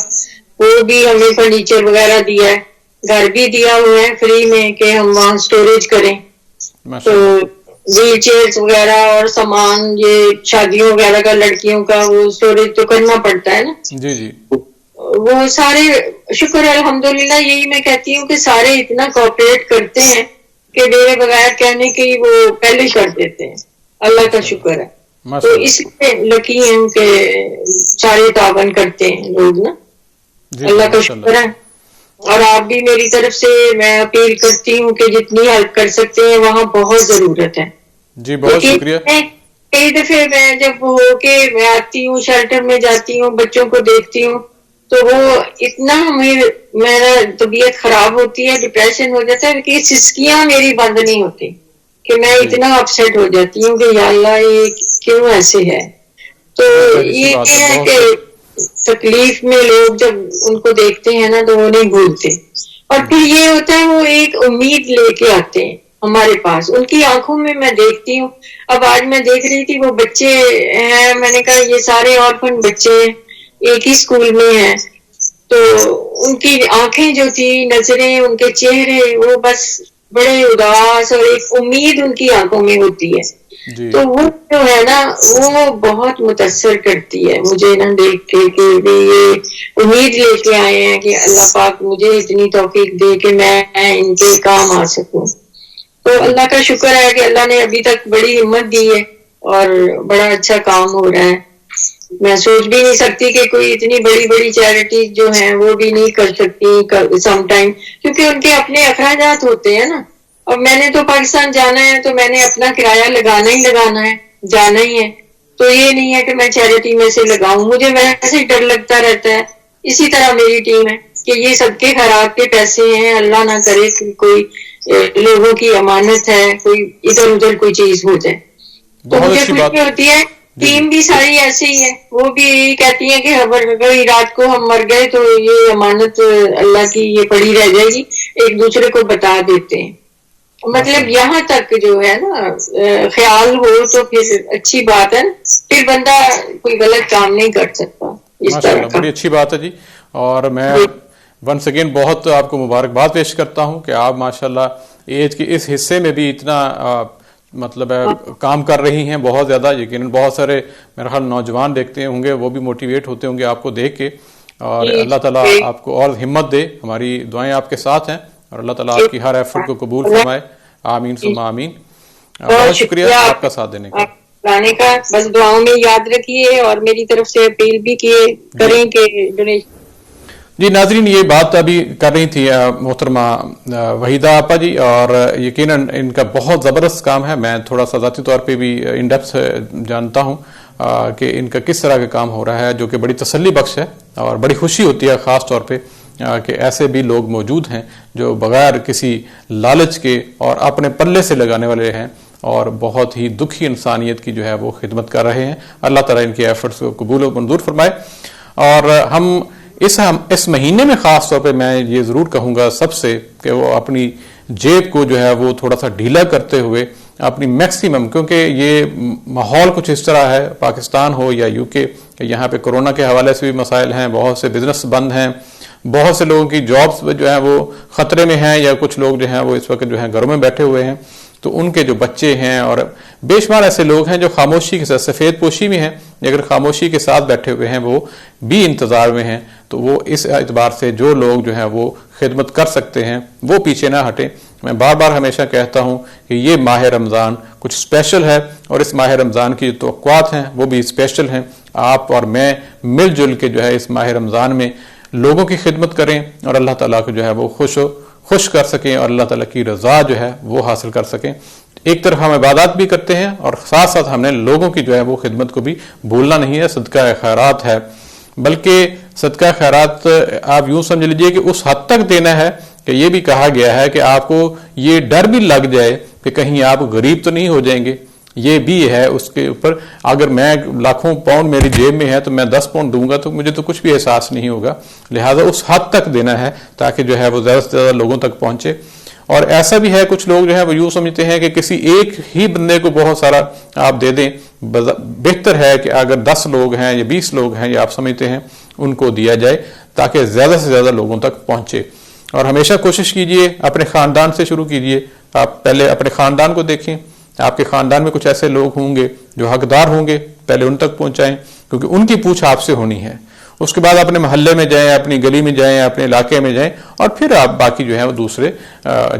وہ بھی ہمیں فرنیچر وغیرہ دیا ہے، گھر بھی دیا ہوا ہے فری میں کہ ہم وہاں سٹوریج کریں، تو ویل چیئرز وغیرہ اور سامان یہ شادیوں وغیرہ کا لڑکیوں کا وہ سٹوریج تو کرنا پڑتا ہے نا، جی جی وہ سارے شکر الحمدللہ، یہی میں کہتی ہوں کہ سارے اتنا کوآپریٹ کرتے ہیں کہ میرے بغیر کہنے کے وہ پہلے کر دیتے ہیں، اللہ کا شکر ہے، تو اس لیے لکی ہیں کہ سارے تعاون کرتے ہیں لوگ نا، اللہ کا شکر ہے۔ اور آپ بھی میری طرف سے میں اپیل کرتی ہوں کہ جتنی ہیلپ کر سکتے ہیں، وہاں بہت ضرورت ہے۔ جی بہت شکریہ۔ کئی دفعے میں جب ہو کے میں آتی ہوں شیلٹر میں جاتی ہوں، بچوں کو دیکھتی ہوں تو وہ اتنا میرا طبیعت خراب ہوتی ہے، ڈپریشن ہو جاتا ہے کہ سسکیاں میری بند نہیں ہوتی، کہ میں اتنا اپسیٹ ہو جاتی ہوں کہ یا اللہ یہ کیوں ایسے ہے۔ تو یہ ہے کہ تکلیف میں لوگ جب ان کو دیکھتے ہیں نا تو وہ نہیں بھولتے، اور پھر یہ ہوتا ہے وہ ایک امید لے کے آتے ہیں ہمارے پاس، ان کی آنکھوں میں میں دیکھتی ہوں۔ اب آج میں دیکھ رہی تھی وہ بچے ہیں، میں نے کہا یہ سارے آرفن بچے ہیں، ایک ہی اسکول میں ہیں، تو ان کی آنکھیں جو تھی، نظریں، ان کے چہرے وہ بس بڑے اداس، اور ایک امید ان کی آنکھوں میں ہوتی ہے، تو وہ جو ہے نا وہ بہت متاثر کرتی ہے مجھے نا دیکھ کے کہ یہ امید لے کے آئے ہیں کہ اللہ پاک مجھے اتنی توفیق دے کہ میں ان کے کام آ سکوں، تو اللہ کا شکر ہے کہ اللہ نے ابھی تک بڑی ہمت دی ہے اور بڑا اچھا کام ہو رہا ہے۔ میں سوچ بھی نہیں سکتی کہ کوئی اتنی بڑی بڑی چیریٹی جو ہیں وہ بھی نہیں کر سکتی سم ٹائم، کیونکہ ان کے اپنے اخراجات ہوتے ہیں نا، اور میں نے تو پاکستان جانا ہے تو میں نے اپنا کرایہ لگانا ہی ہے، جانا ہی ہے، تو یہ نہیں ہے کہ میں چیریٹی میں سے لگاؤں، مجھے ویسے ہی ڈر لگتا رہتا ہے. اسی طرح میری ٹیم ہے کہ یہ سب کے خیرات کے پیسے ہیں، اللہ نہ کرے کہ کوئی لوگوں کی امانت ہے، کوئی ادھر ادھر کوئی چیز ہو جائے. تو مجھے خوشی ہوتی ہے. ٹیم بھی ساری ایسے ہی ہے، وہ بھی یہی کہتی ہے کہ اگر رات کو ہم مر گئے تو یہ امانت اللہ کی یہ پڑی رہ جائے گی، ایک دوسرے کو بتا دیتے ہیں. مطلب یہاں تک جو ہے نا خیال ہو تو پھر اچھی بات ہے، پھر بندہ کوئی غلط کام نہیں کر سکتا. ماشاءاللہ بڑی اچھی بات ہے جی. اور میں ونس اگین بہت آپ کو مبارکباد پیش کرتا ہوں کہ آپ ماشاءاللہ ایج کے اس حصے میں بھی اتنا مطلب کام کر رہی ہیں بہت زیادہ. یقیناً بہت سارے میرا خیال نوجوان دیکھتے ہوں گے، وہ بھی موٹیویٹ ہوتے ہوں گے آپ کو دیکھ کے. اور اللہ تعالیٰ آپ کو اور ہمت دے. ہماری دعائیں آپ کے ساتھ ہیں اور اللہ تعالیٰ آپ کی ہر ایفرٹ کو قبول فرمائے. آمین ثم آمین. بہت شکریہ آپ کا ساتھ دینے کا. لانے کا بس دعاؤں میں یاد رکھیے اور میری طرف سے اپیل بھی کریں کہ ڈونیشن. جی ناظرین، یہ بات ابھی کر رہی تھی محترمہ وحیدہ آپا جی، اور یقیناً ان کا بہت زبردست کام ہے. میں تھوڑا سا ذاتی طور پہ بھی ان ڈیپتھ جانتا ہوں کہ ان کا کس طرح کا کام ہو رہا ہے، جو کہ بڑی تسلی بخش ہے اور بڑی خوشی ہوتی ہے خاص طور پہ کہ ایسے بھی لوگ موجود ہیں جو بغیر کسی لالچ کے اور اپنے پلے سے لگانے والے ہیں اور بہت ہی دکھی انسانیت کی جو ہے وہ خدمت کر رہے ہیں. اللہ تعالیٰ ان کے ایفرٹس کو قبول و منظور فرمائے. اور ہم اس مہینے میں خاص طور پہ میں یہ ضرور کہوں گا سب سے کہ وہ اپنی جیب کو جو ہے وہ تھوڑا سا ڈھیلا کرتے ہوئے اپنی میکسیمم، کیونکہ یہ ماحول کچھ اس طرح ہے پاکستان ہو یا یو کے، یہاں پہ کورونا کے حوالے سے بھی مسائل ہیں، بہت سے بزنس بند ہیں، بہت سے لوگوں کی جابس جو ہیں وہ خطرے میں ہیں، یا کچھ لوگ جو ہیں وہ اس وقت جو ہیں گھروں میں بیٹھے ہوئے ہیں. تو ان کے جو بچے ہیں اور بے شمار ایسے لوگ ہیں جو خاموشی کے ساتھ سفید پوشی میں ہیں، اگر خاموشی کے ساتھ بیٹھے ہوئے ہیں، وہ بھی انتظار میں ہیں. تو وہ اس اعتبار سے جو لوگ جو ہیں وہ خدمت کر سکتے ہیں وہ پیچھے نہ ہٹیں. میں بار بار ہمیشہ کہتا ہوں کہ یہ ماہ رمضان کچھ اسپیشل ہے اور اس ماہ رمضان کی جو توقعات ہیں وہ بھی اسپیشل ہیں. آپ اور میں مل جل کے جو ہے اس ماہ رمضان میں لوگوں کی خدمت کریں اور اللہ تعالیٰ کو جو ہے وہ خوش کر سکیں اور اللہ تعالیٰ کی رضا جو ہے وہ حاصل کر سکیں. ایک طرف ہم عبادات بھی کرتے ہیں اور ساتھ ساتھ ہم نے لوگوں کی جو ہے وہ خدمت کو بھی بھولنا نہیں ہے. صدقہ خیرات ہے، بلکہ صدقہ خیرات آپ یوں سمجھ لیجئے کہ اس حد تک دینا ہے کہ یہ بھی کہا گیا ہے کہ آپ کو یہ ڈر بھی لگ جائے کہ کہیں آپ غریب تو نہیں ہو جائیں گے. یہ بھی ہے اس کے اوپر. اگر میں لاکھوں پاؤنڈ میری جیب میں ہے تو میں 10 پاؤنڈ دوں گا تو مجھے تو کچھ بھی احساس نہیں ہوگا. لہٰذا اس حد تک دینا ہے تاکہ جو ہے وہ زیادہ سے زیادہ لوگوں تک پہنچے. اور ایسا بھی ہے کچھ لوگ جو ہے وہ یوں سمجھتے ہیں کہ کسی ایک ہی بندے کو بہت سارا آپ دے دیں. بہتر ہے کہ اگر 10 لوگ ہیں یا 20 لوگ ہیں یا آپ سمجھتے ہیں ان کو دیا جائے تاکہ زیادہ سے زیادہ لوگوں تک پہنچے. اور ہمیشہ کوشش کیجئے اپنے خاندان سے شروع کیجئے. آپ پہلے اپنے خاندان کو دیکھیں. آپ کے خاندان میں کچھ ایسے لوگ ہوں گے جو حقدار ہوں گے، پہلے ان تک پہنچائیں کیونکہ ان کی پوچھ آپ سے ہونی ہے. اس کے بعد اپنے محلے میں جائیں، اپنی گلی میں جائیں، اپنے علاقے میں جائیں، اور پھر آپ باقی جو ہیں وہ دوسرے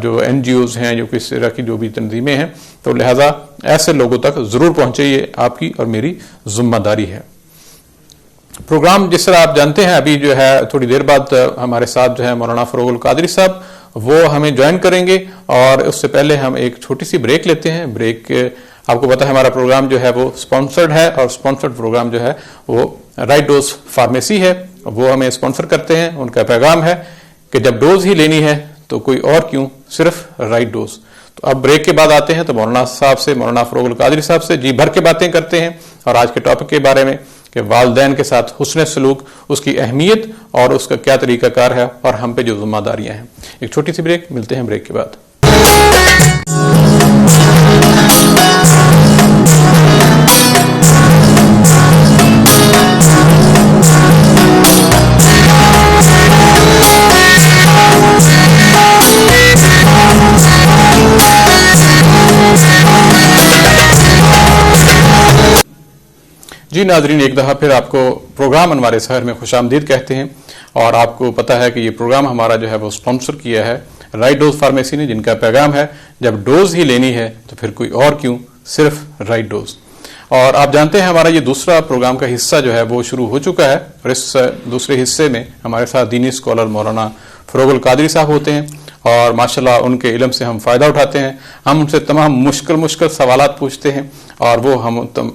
جو NGOs ہیں، جو کس طرح کی جو بھی تنظیمیں ہیں، تو لہٰذا ایسے لوگوں تک ضرور پہنچے. یہ آپ کی اور میری ذمہ داری ہے. پروگرام جس طرح آپ جانتے ہیں ابھی جو ہے تھوڑی دیر بعد ہمارے ساتھ جو ہے مولانا فروغ القادری صاحب وہ ہمیں جوائن کریں گے، اور اس سے پہلے ہم ایک چھوٹی سی بریک لیتے ہیں. بریک آپ کو پتا ہے ہمارا پروگرام جو ہے وہ سپانسرڈ ہے، اور سپانسرڈ پروگرام جو ہے وہ رائٹ ڈوز فارمیسی ہے، وہ ہمیں سپانسر کرتے ہیں. ان کا پیغام ہے کہ جب ڈوز ہی لینی ہے تو کوئی اور کیوں، صرف رائٹ ڈوز. تو اب بریک کے بعد آتے ہیں تو مولانا صاحب سے، مولانا فروغ القادری صاحب سے جی بھر کے باتیں کرتے ہیں اور آج کے ٹاپک کے بارے میں کہ والدین کے ساتھ حسن سلوک، اس کی اہمیت اور اس کا کیا طریقہ کار ہے اور ہم پہ جو ذمہ داریاں ہیں. ایک چھوٹی سی بریک، ملتے ہیں بریک کے بعد. جی ناظرین، ایک دفعہ پھر آپ کو پروگرام انوار سحر میں خوش آمدید کہتے ہیں. اور آپ کو پتا ہے کہ یہ پروگرام ہمارا جو ہے وہ سپانسر کیا ہے رائٹ ڈوز فارمیسی نے، جن کا پیغام ہے جب ڈوز ہی لینی ہے تو پھر کوئی اور کیوں، صرف رائٹ ڈوز. اور آپ جانتے ہیں ہمارا یہ دوسرا پروگرام کا حصہ جو ہے وہ شروع ہو چکا ہے، اور اس دوسرے حصے میں ہمارے ساتھ دینی اسکالر مولانا فروغ القادری صاحب ہوتے ہیں اور ماشاءاللہ ان کے علم سے ہم فائدہ اٹھاتے ہیں. ہم ان سے تمام مشکل سوالات پوچھتے ہیں اور وہ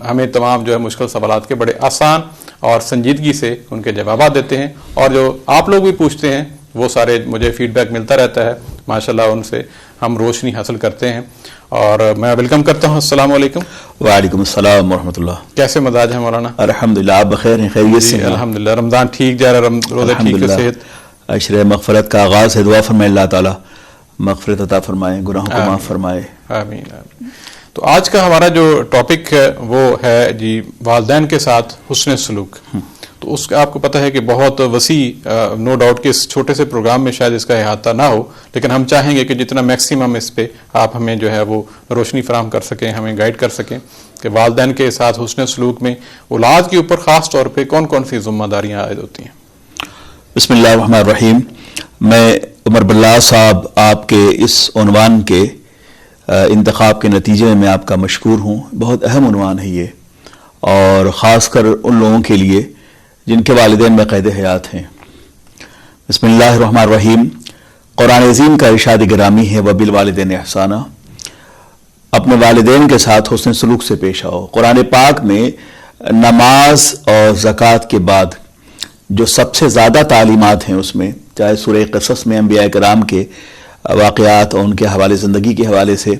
ہمیں تمام جو ہے مشکل سوالات کے بڑے آسان اور سنجیدگی سے ان کے جوابات دیتے ہیں. اور جو آپ لوگ بھی پوچھتے ہیں وہ سارے مجھے فیڈ بیک ملتا رہتا ہے. ماشاءاللہ ان سے ہم روشنی حاصل کرتے ہیں. اور میں ویلکم کرتا ہوں. السلام علیکم. وعلیکم السلام ورحمۃ اللہ. کیسے مزاج ہے مولانا؟ الحمدللہ آپ بخیر ہیں؟ خیریت سے ہیں؟ الحمدللہ. رمضان ٹھیک جا رہا ہے؟ روزے ٹھیک ہے؟ صحت؟ عشر مغفرت کا آغاز ہے. دعا فرمائے اللہ تعالیٰ مغفرت عطا فرمائے، گناہوں کو معاف فرمائے. آمین آمین. تو آج کا ہمارا جو ٹاپک ہے وہ ہے جی والدین کے ساتھ حسن سلوک. تو اس کا آپ کو پتہ ہے کہ بہت وسیع، نو ڈاؤٹ کہ اس چھوٹے سے پروگرام میں شاید اس کا احاطہ نہ ہو، لیکن ہم چاہیں گے کہ جتنا میکسیمم اس پہ آپ ہمیں جو ہے وہ روشنی فراہم کر سکیں، ہمیں گائیڈ کر سکیں کہ والدین کے ساتھ حسن سلوک میں اولاد کے اوپر خاص طور پہ کون کون سی ذمہ داریاں عائد ہوتی ہیں. بسم اللہ الرحمن الرحیم. میں عمر بلال صاحب آپ کے اس عنوان کے انتخاب کے نتیجے میں آپ کا مشکور ہوں. بہت اہم عنوان ہے یہ، اور خاص کر ان لوگوں کے لیے جن کے والدین میں قید حیات ہیں. بسم اللہ الرحمن الرحیم. قرآن عظیم کا ارشاد گرامی ہے وبالوالدین احسانا، اپنے والدین کے ساتھ حسن سلوک سے پیش آؤ. قرآن پاک میں نماز اور زکوٰۃ کے بعد جو سب سے زیادہ تعلیمات ہیں اس میں، چاہے سورہ قصص میں انبیاء کرام کے واقعات اور ان کے حوالے زندگی کے حوالے سے،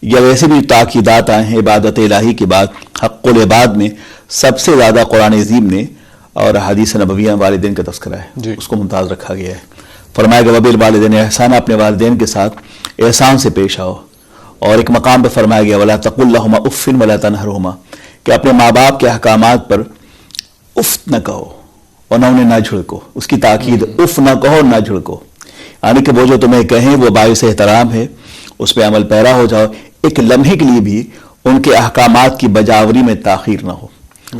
یا ویسے بھی تاکیدات آئے ہیں عبادت الہی کے بعد، حق العباد میں سب سے زیادہ قرآن عظیم نے اور حدیث نبویہ والدین کا تذکرہ ہے جی. اس کو ممتاز رکھا گیا ہے. فرمایا کہ وبالوالدین احسانا، اپنے والدین کے ساتھ احسان سے پیش آؤ. اور ایک مقام پہ فرمایا گیا ولا تقل لہما اف ولا تنہرہما، کہ اپنے ماں باپ کے احکامات پر اف نہ کہو اور نہ انہیں نہ جھڑکو. اس کی تاکید اف نہ کہو نہ جھڑکو، یعنی کہ وہ جو تمہیں کہیں وہ باعث احترام ہے، اس پہ عمل پیرا ہو جاؤ. ایک لمحے کے لیے بھی ان کے احکامات کی بجاوری میں تاخیر نہ ہو.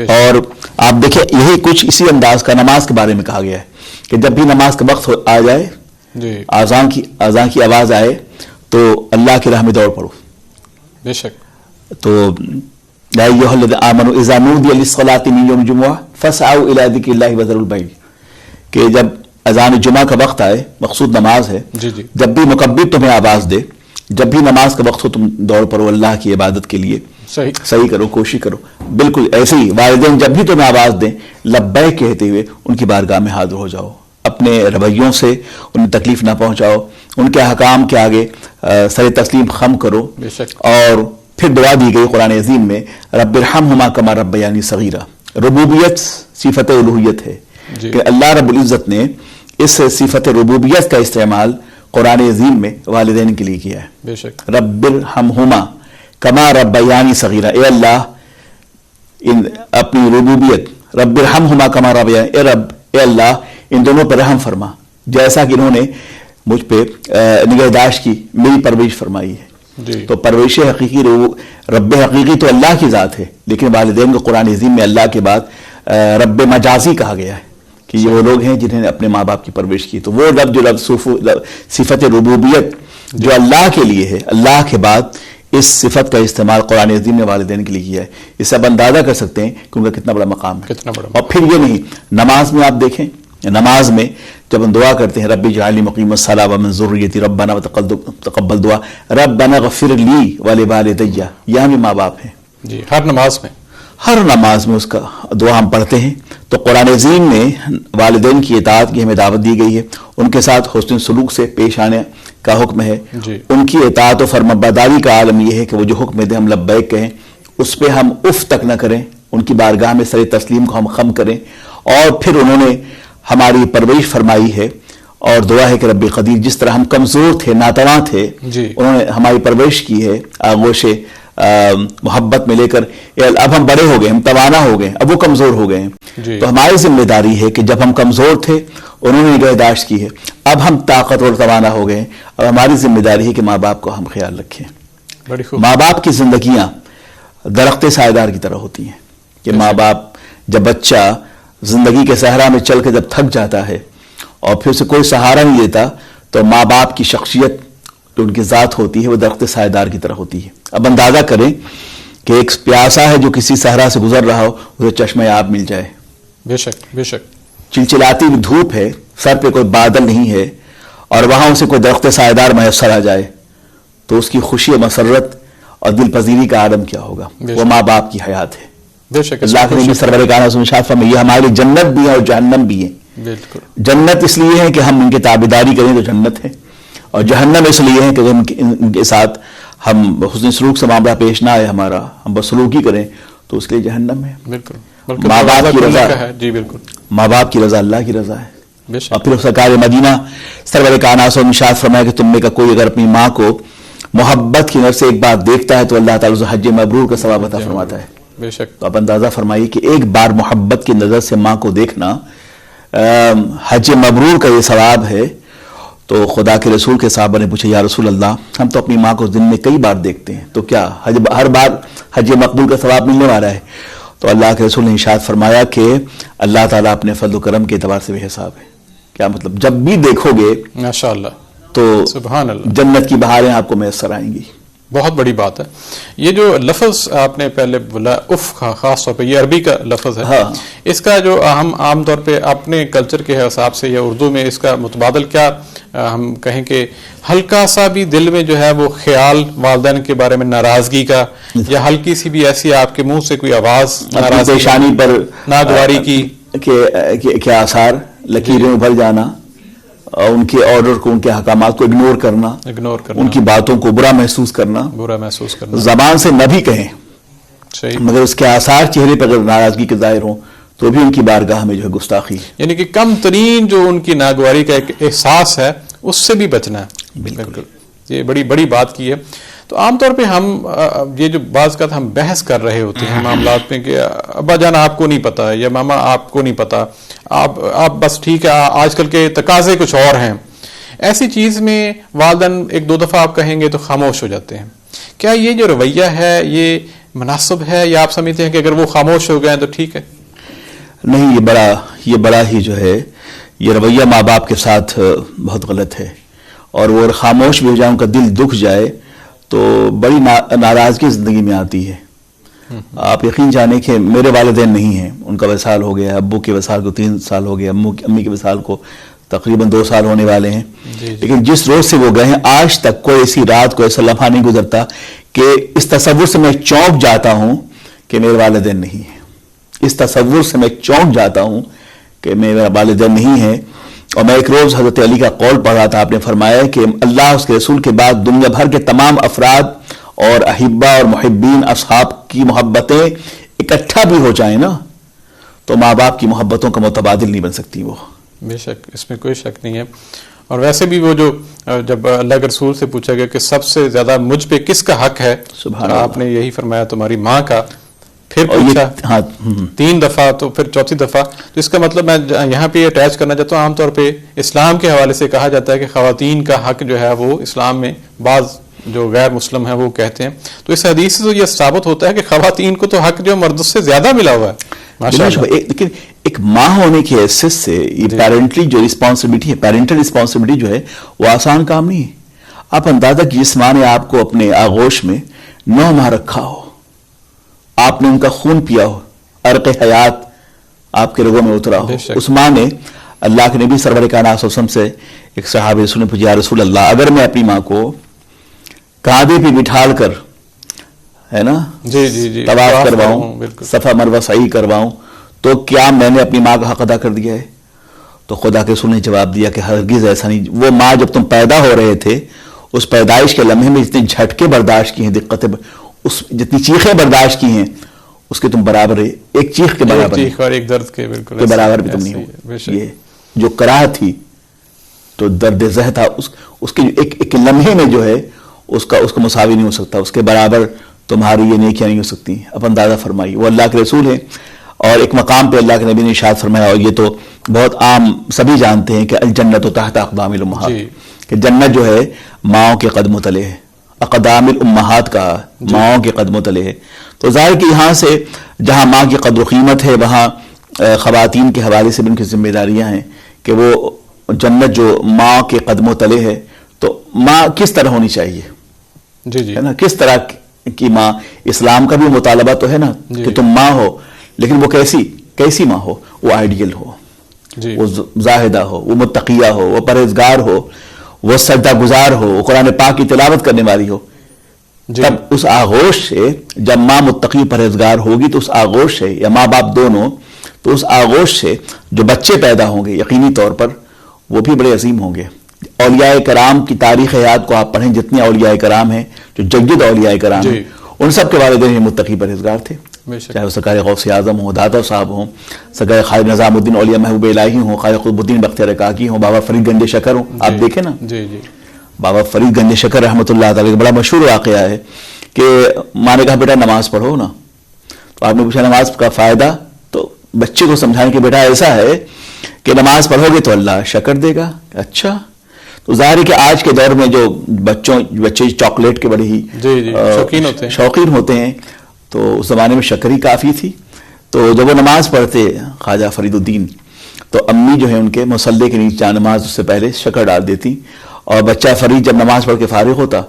اور آپ دیکھیں یہی کچھ اسی انداز کا نماز کے بارے میں کہا گیا ہے کہ جب بھی نماز کا وقت آ جائے، اذان کی آواز آئے تو اللہ کی راہ میں دوڑ پڑو. بے شک. تو یا ایھا الذین آمنوا اذا نودی للصلاۃ من یوم الجمعہ فاسعوا الی ذکر اللہ وذروا البیع، کہ جب اذان جمعہ کا وقت آئے، مقصود نماز ہے، جب بھی مکبر تمہیں آواز دے، جب بھی نماز کا وقت ہو تم دوڑ پڑو اللہ کی عبادت کے لیے. صحیح کرو، کوشش کرو. بالکل ایسے ہی والدین جب بھی تمہیں آواز دیں لبیک کہتے ہوئے ان کی بارگاہ میں حاضر ہو جاؤ. اپنے رویوں سے انہیں تکلیف نہ پہنچاؤ، ان کے احکام کے آگے سر تسلیم خم کرو. اور پھر دعا دی گئی قرآن عظیم میں رب ارحمہما کما ربیانی صغیرا. ربوبیت صفت الوہیت ہے کہ اللہ رب العزت نے اس صفت ربوبیت کا استعمال قرآن عظیم میں والدین کے لیے کیا ہے. بے شک. رب ارحمہما کما ربیانی صغیرہ، اے اللہ ان اپنی ربوبیت، رب ارحمہما کما ربیانی، اے رب اے اللہ ان دونوں پر رحم فرما جیسا کہ انہوں نے مجھ پہ نگہداشت کی، میری پرورش فرمائی ہے. تو پرورش حقیقی رب حقیقی تو اللہ کی ذات ہے، لیکن والدین کو قرآن عظیم میں اللہ کے بعد رب مجازی کہا گیا ہے کہ یہ وہ لوگ ہیں جنہیں نے اپنے ماں باپ کی پرورش کی. تو وہ رب جو صفت ربوبیت جو اللہ کے لیے ہے، اللہ کے بعد اس صفت کا استعمال قرآن عظیم نے والدین کے لیے کیا ہے. اس سے آپ اندازہ کر سکتے ہیں کہ ان کا کتنا بڑا مقام ہے. اور پھر یہ نہیں، نماز میں آپ دیکھیں، نماز میں جب ہم دعا کرتے ہیں رب اجعلنی مقیم الصلاۃ ومن ذریتی ربنا وتقبل دعا، ربنا اغفر لی ولوالدی، یہاں بھی ماں باپ ہیں جی. ہر نماز میں اس کا دعا ہم پڑھتے ہیں. تو قرآن عظیم میں والدین کی اطاعت کی ہمیں دعوت دی گئی ہے، ان کے ساتھ حسن سلوک سے پیش آنے کا حکم ہے جی. ان کی اطاعت و فرمانبرداری کا عالم یہ ہے کہ وہ جو حکم دیں ہم لبیک کہیں، اس پہ ہم اف تک نہ کریں، ان کی بارگاہ میں سر تسلیم کو ہم خم کریں. اور پھر انہوں نے ہماری پرورش فرمائی ہے، اور دعا ہے کہ رب قدیر جس طرح ہم کمزور تھے، ناتواں تھے، انہوں نے ہماری پرورش کی ہے آغوش محبت میں لے کر. اب ہم بڑے ہو گئے، ہم توانا ہو گئے، اب وہ کمزور ہو گئے ہیں. تو ہماری ذمہ داری ہے کہ جب ہم کمزور تھے انہوں نے نگہداشت کی ہے، اب ہم طاقتور توانا ہو گئے ہیں، اب ہماری ذمہ داری ہے کہ ماں باپ کو ہم خیال رکھیں. ماں باپ کی زندگیاں درخت سایہ دار کی طرح ہوتی ہیں کہ ماں باپ، جب بچہ زندگی کے صحرا میں چل کے جب تھک جاتا ہے اور پھر اسے کوئی سہارا نہیں دیتا، تو ماں باپ کی شخصیت جو ان کی ذات ہوتی ہے وہ درخت سایہ دار کی طرح ہوتی ہے. اب اندازہ کریں کہ ایک پیاسا ہے جو کسی صحرا سے گزر رہا ہو، اسے چشمہ آب مل جائے. بے شک بے شک. چلچلاتی ہوئی دھوپ ہے، سر پہ کوئی بادل نہیں ہے، اور وہاں اسے کوئی درخت سایہ میسر آ جائے تو اس کی خوشی و مسرت اور دل پذیری کا عالم کیا ہوگا. وہ ماں باپ کی حیات ہے. بے شک اللہ کے نبی سرور کائنات ارشاد فرمائے یہ ہمارے لیے جنت بھی ہے اور جہنم بھی ہے. بالکل. جنت اس لیے ہے کہ ہم ان کی تابعداری کریں تو جنت ہے, اور جہنم اس لیے ہے کہ ان کے ساتھ ہم حسن سلوک سے معاملہ پیش نہ آئے ہمارا, ہم بدسلوکی کریں تو اس کے لیے جہنم ہے. بالکل. ماں باپ کی رضا ہے. جی بالکل. ماں باپ کی رضا اللہ کی رضا ہے. بے شک. اور پھر سرکار مدینہ سرور کائنات ارشاد فرمایا کہ تم میں کا کوئی اگر اپنی ماں کو محبت کی نظر سے ایک بار دیکھتا ہے تو اللہ تعالیٰ اسے حج مبرور کا ثواب عطا فرماتا ہے. بے شک. تو آپ اندازہ فرمائیے کہ ایک بار محبت کی نظر سے ماں کو دیکھنا حج مبرور کا یہ ثواب ہے. تو خدا کے رسول کے صحابہ نے پوچھا یا رسول اللہ ہم تو اپنی ماں کو دن میں کئی بار دیکھتے ہیں تو کیا ہر بار حج مقبول کا ثواب ملنے والا ہے؟ تو اللہ کے رسول نے ارشاد فرمایا کہ اللہ تعالیٰ اپنے فضل و کرم کے اعتبار سے بے حساب ہے. کیا مطلب جب بھی دیکھو گے ماشاءاللہ تو سبحان اللہ جنت کی بہاریں آپ کو میسر آئیں گی. بہت بڑی بات ہے. یہ جو لفظ آپ نے پہلے بولا اف کا, خاص طور پہ یہ عربی کا لفظ ہے. ہاں. اس کا جو ہم عام طور پہ اپنے کلچر کے حساب سے یا اردو میں اس کا متبادل کیا ہم کہیں کہ ہلکا سا بھی دل میں جو ہے وہ خیال والدین کے بارے میں ناراضگی کا, یا ہلکی سی بھی ایسی آپ کے منہ سے کوئی آواز ناراضگی پیشانی پر ناگواری کی کے آثار لکیریں ابھر جانا, ان کے آرڈر کو ان کے احکامات کو اگنور کرنا, ان کی باتوں کو برا محسوس کرنا, زبان سے نہ بھی کہیں صحیح, مگر اس کے آثار چہرے پر اگر ناراضگی کے ظاہر ہوں تو بھی ان کی بارگاہ میں جو ہے گستاخی, یعنی کہ کم ترین جو ان کی ناگواری کا ایک احساس ہے اس سے بھی بچنا ہے. بالکل یہ بڑی بڑی بات کی ہے. تو عام طور پہ ہم یہ جو بعض کا ہم بحث کر رہے ہوتے ہیں معاملات میں کہ ابا جان آپ کو نہیں پتا یا ماما آپ کو نہیں پتا, آپ بس ٹھیک ہے آج کل کے تقاضے کچھ اور ہیں. ایسی چیز میں والدین ایک دو دفعہ آپ کہیں گے تو خاموش ہو جاتے ہیں. کیا یہ جو رویہ ہے یہ مناسب ہے, یا آپ سمجھتے ہیں کہ اگر وہ خاموش ہو گئے تو ٹھیک ہے؟ نہیں, یہ بڑا ہی جو ہے یہ رویہ ماں باپ کے ساتھ بہت غلط ہے. اور وہ خاموش بھی ہو جائے, ان کا دل دکھ جائے تو بڑی ناراضگی زندگی میں آتی ہے. آپ یقین جانیں کہ میرے والدین نہیں ہیں, ان کا وصال ہو گیا, ابو کے وصال کو 3 سال ہو گیا, امی کے وصال کو تقریباً 2 سال ہونے والے ہیں. لیکن جس روز سے وہ گئے ہیں آج تک کوئی ایسی رات کو ایسا لمحہ نہیں گزرتا کہ اس تصور سے میں چونک جاتا ہوں کہ میرے والدین نہیں ہیں. اس تصور سے میں چونک جاتا ہوں کہ میرے والدین نہیں ہیں. اور میں ایک روز حضرت علی کا قول پڑھ رہا تھا, آپ نے فرمایا کہ اللہ اس کے رسول کے بعد دنیا بھر کے تمام افراد اور احبہ اور محبین اصحاب کی محبتیں اکٹھا بھی ہو جائیں نا تو ماں باپ کی محبتوں کا متبادل نہیں بن سکتی وہ. بے شک, اس میں کوئی شک نہیں ہے. اور ویسے بھی وہ جو جب اللہ کے رسول سے پوچھا گیا کہ سب سے زیادہ مجھ پہ کس کا حق ہے, آپ نے یہی فرمایا تمہاری ماں کا. پھر پوچھا 3 دفعہ, تو پھر 4تھی دفعہ. تو اس کا مطلب میں یہاں پہ اٹیچ کرنا چاہتا ہوں, عام طور پہ اسلام کے حوالے سے کہا جاتا ہے کہ خواتین کا حق جو ہے وہ اسلام میں بعض جو غیر مسلم ہیں وہ کہتے ہیں. تو اس حدیث سے یہ ثابت ہوتا ہے کہ خواتین کو تو حق جو مرد سے زیادہ ملا ہوا ہے. لیکن ایک ماں ہونے کی حیثیت سے یہ پیرنٹلی جو رسپانسبلٹی ہے, پیرنٹل رسپانسبلٹی جو ہے وہ آسان کام نہیں ہے. آپ اندازہ کہ جس ماں نے آپ کو اپنے آغوش میں 9 ماہ رکھا ہو, آپ نے ان کا خون پیا ہو, عرق حیات آپ کے رگوں میں اترا ہو, اس ماں نے اللہ کے نبی سرور کائنات صلی اللہ علیہ وسلم سے ایک صحابی رسول نے پوچھا یا رسول اللہ اگر میں اپنی ماں کو کاندھے پہ بٹھال کر ہے نا طواف کرواؤں, صفا مروہ سعی کرواؤں تو کیا میں نے اپنی ماں کا حق ادا کر دیا ہے؟ تو خدا کے رسول نے جواب دیا کہ ہرگز ایسا نہیں. وہ ماں جب تم پیدا ہو رہے تھے اس پیدائش کے لمحے میں جتنے جھٹکے برداشت کی ہیں, دقتیں جتنی چیخیں برداشت کی ہیں اس کے تم برابر ہے, ایک چیخ کے برابر, ایک اور ایک درد کے بالکل برابر بھی تم نہیں ہو. یہ جو کراہت تھی تو درد زہ تھا, اس کے ایک لمحے میں جو ہے اس کا مساوی نہیں ہو سکتا, اس کے برابر تمہاری یہ نیکیاں نہیں ہو سکتی. اب اندازہ فرمائی, وہ اللہ کے رسول ہیں اور ایک مقام پہ اللہ کے نبی نے ارشاد فرمایا, اور یہ تو بہت عام سبھی جانتے ہیں کہ الجنت تحت اقدام الامہات, کہ جنت جو ہے ماؤں کے قدموں تلے ہے. اقدام الامہات کا ماؤں کے قدموں تلے ہے. تو ظاہر کہ یہاں سے جہاں ماں کی قدر و قیمت ہے وہاں خواتین کے حوالے سے بھی ان کی ذمہ داریاں ہیں کہ وہ جنت جو ماں کے قدموں تلے ہے تو ماں کس طرح ہونی چاہیے, ہے نا, کس طرح کی ماں. اسلام کا بھی مطالبہ تو ہے نا کہ تم ماں ہو, لیکن وہ کیسی ماں ہو, وہ آئیڈیل ہو, وہ زاہدہ ہو, وہ متقیہ ہو, وہ پرہیزگار ہو, وہ سجدہ گزار ہو، وہ قرآن پاک کی تلاوت کرنے والی ہو، تب اس آغوش سے جب ماں متقی پرہیزگار ہوگی تو اس آغوش سے، یا ماں باپ دونوں، تو اس آغوش سے جو بچے پیدا ہوں گے یقینی طور پر وہ بھی بڑے عظیم ہوں گے. اولیاء کرام کی تاریخ حیات کو آپ پڑھیں، جتنے اولیاء کرام ہیں جو جدید اولیاء کرام ہیں ان سب کے والدین متقی پرہیزگار تھے، چاہے وہ سرکار غوث اعظم ہوں، دادا صاحب ہوں، سرکار خواجہ نظام الدین اولیاء محبوب الہی ہوں، خواجہ قطب الدین بختیار کاکی ہوں، بابا فرید گنج شکر ہوں. آپ دیکھیں نا بابا فرید گنج شکر رحمۃ اللہ تعالی کا بڑا مشہور واقعہ ہے کہ ماں نے کہا بیٹا نماز پڑھو نا، تو آپ نے پوچھا نماز کا فائدہ، تو بچے کو سمجھانے کہ بیٹا ایسا ہے کہ نماز پڑھو گے تو اللہ شکر دے گا. اچھا، تو ظاہر ہے کہ آج کے دور میں جو بچے چاکلیٹ کے بڑے ہی شوقین ہوتے ہیں، تو اس زمانے میں شکر ہی کافی تھی. تو جب وہ نماز پڑھتے خواجہ فرید الدین تو امی جو ہے ان کے مصلی کے نیچے نماز سے پہلے شکر ڈال دیتی، اور بچہ فرید جب نماز پڑھ کے فارغ ہوتا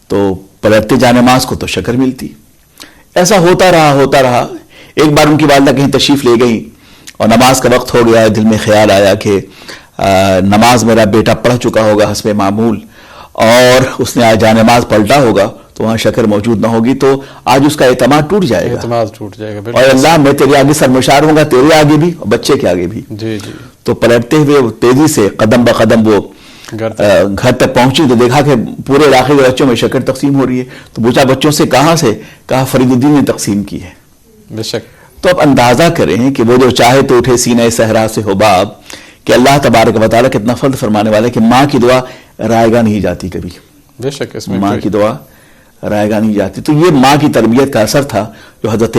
تو پلٹتے جا نماز کو تو شکر ملتی. ایسا ہوتا رہا. ایک بار ان کی والدہ کہیں تشریف لے گئی اور نماز کا وقت ہو گیا، دل میں خیال آیا کہ نماز میرا بیٹا پڑھ چکا ہوگا حسب معمول، اور اس نے آج نماز پلٹا ہوگا تو وہاں شکر موجود نہ ہوگی، تو آج اس کا اعتماد ٹوٹ جائے گا. اور اللہ میں تیرے آگے سرمشار ہوں گا، تیرے آگے بھی اور بچے کے آگے بھی. تو پلٹتے ہوئے تیزی سے قدم بقدم وہ گھر تک پہنچی تو دیکھا کہ پورے علاقے کے بچوں میں شکر تقسیم ہو رہی ہے. تو پوچھا بچوں سے کہاں سے؟ کہا فرید الدین نے تقسیم کی ہے. بے شک. تو اب اندازہ کریں کہ وہ جو چاہے تو اٹھے سینہ صحرا سے حباب، کہ اللہ تبارک و تعالیٰ کتنا فضل فرمانے والا ہے کہ ماں کی دعا رائے گاہ نہیں جاتی کبھی. بے شک اس میں ماں کی دعا رائے گاہ نہیں جاتی. تو یہ ماں کی تربیت کا اثر تھا جو حضرت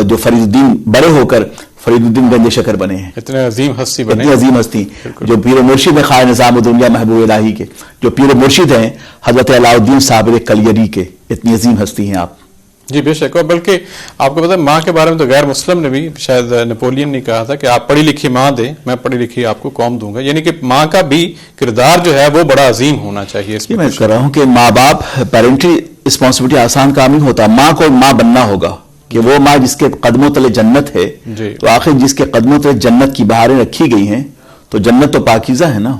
جو فرید الدین بڑے ہو کر فرید الدین گنج شکر بنے ہیں. اتنے عظیم ہستی بنے، اتنی عظیم ہستی جو پیر و مرشد ہیں خواجہ نظام الدین محبوب الہی کے، جو پیر و مرشد ہیں حضرت علاء الدین صابر کلیری کے. اتنی عظیم ہستی ہیں آپ. جی بے شک. اور بلکہ آپ کو پتا ہے ماں کے بارے میں تو غیر مسلم نے بھی شاید نیپولین نے کہا تھا کہ آپ پڑھی لکھی ماں دیں، میں پڑھی لکھی آپ کو قوم دوں گا. یعنی کہ ماں کا بھی کردار جو ہے وہ بڑا عظیم ہونا چاہیے. اس میں کہہ رہا ہوں کہ ماں باپ پیرنٹل رسپانسبلٹی آسان کام نہیں ہوتا. ماں کو ماں بننا ہوگا کہ وہ ماں جس کے قدموں تلے جنت ہے، تو آخر جس کے قدموں تلے جنت کی بہاریں رکھی گئی ہیں تو جنت تو پاکیزہ ہے نا.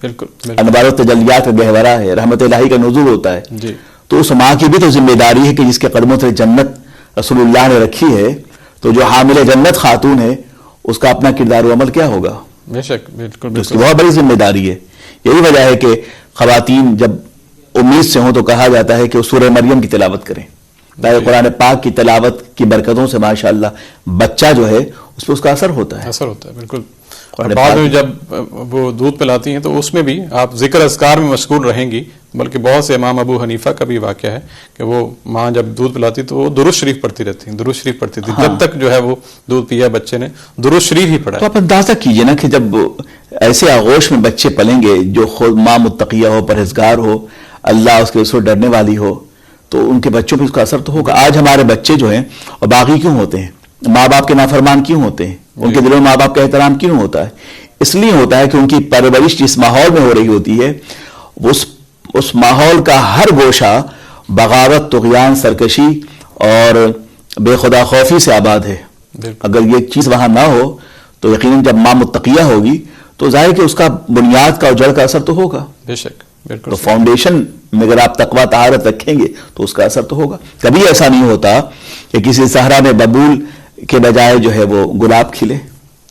بالکل. انوار و تجلیات کا گہورا ہے، رحمت الہی کا نزول ہوتا ہے. جی. تو اس ماں کی بھی تو ذمہ داری ہے کہ جس کے قدموں سے جنت رسول اللہ نے رکھی ہے، تو جو حامل جنت خاتون ہے اس کا اپنا کردار و عمل کیا ہوگا. بے شک. بالکل. اس کی بہت بڑی ذمہ داری ہے. یہی وجہ ہے کہ خواتین جب امید سے ہوں تو کہا جاتا ہے کہ وہ سورہ مریم کی تلاوت کریں، تاکہ قرآن پاک کی تلاوت کی برکتوں سے ماشاءاللہ بچہ جو ہے اس پہ اس کا اثر ہوتا ہے. بالکل. اور بعد میں جب وہ دودھ پلاتی ہیں تو اس میں بھی آپ ذکر اذکار میں مشغول رہیں گی. بلکہ بہت سے امام ابو حنیفہ کا بھی واقعہ ہے کہ وہ ماں جب دودھ پلاتی تو وہ درود شریف پڑھتی رہتی ہیں، درود شریف پڑھتی تھی. جب تک جو ہے وہ دودھ پیا بچے نے درود شریف ہی پڑھا. تو آپ اندازہ کیجئے نا کہ جب ایسے آغوش میں بچے پلیں گے جو خود ماں متقیہ ہو، پرہیزگار ہو، اللہ اس کے رسول ڈرنے والی ہو، تو ان کے بچوں پہ اس کا اثر تو ہوگا. آج ہمارے بچے جو ہیں اور باغی کیوں ہوتے ہیں، ماں باپ کے نافرمان کیوں ہوتے ہیں، ان کے دلوں میں ماں باپ کا احترام کیوں ہوتا ہے؟ اس لیے ہوتا ہے کہ ان کی پرورش جس ماحول میں ہو رہی ہوتی ہے اس ماحول کا ہر گوشہ بغاوت، طغیان، سرکشی اور بے خدا خوفی سے آباد ہے. اگر یہ چیز وہاں نہ ہو تو یقیناً جب ماں متقیہ ہوگی تو ظاہر کہ اس کا بنیاد کا اور جڑ کا اثر تو ہوگا. بے شک. تو فاؤنڈیشن میں اگر آپ تقویٰ طہارت رکھیں گے تو اس کا اثر تو ہوگا. کبھی ایسا نہیں ہوتا کہ کسی صحرا میں ببول کے بجائے جو ہے وہ گلاب کھلے.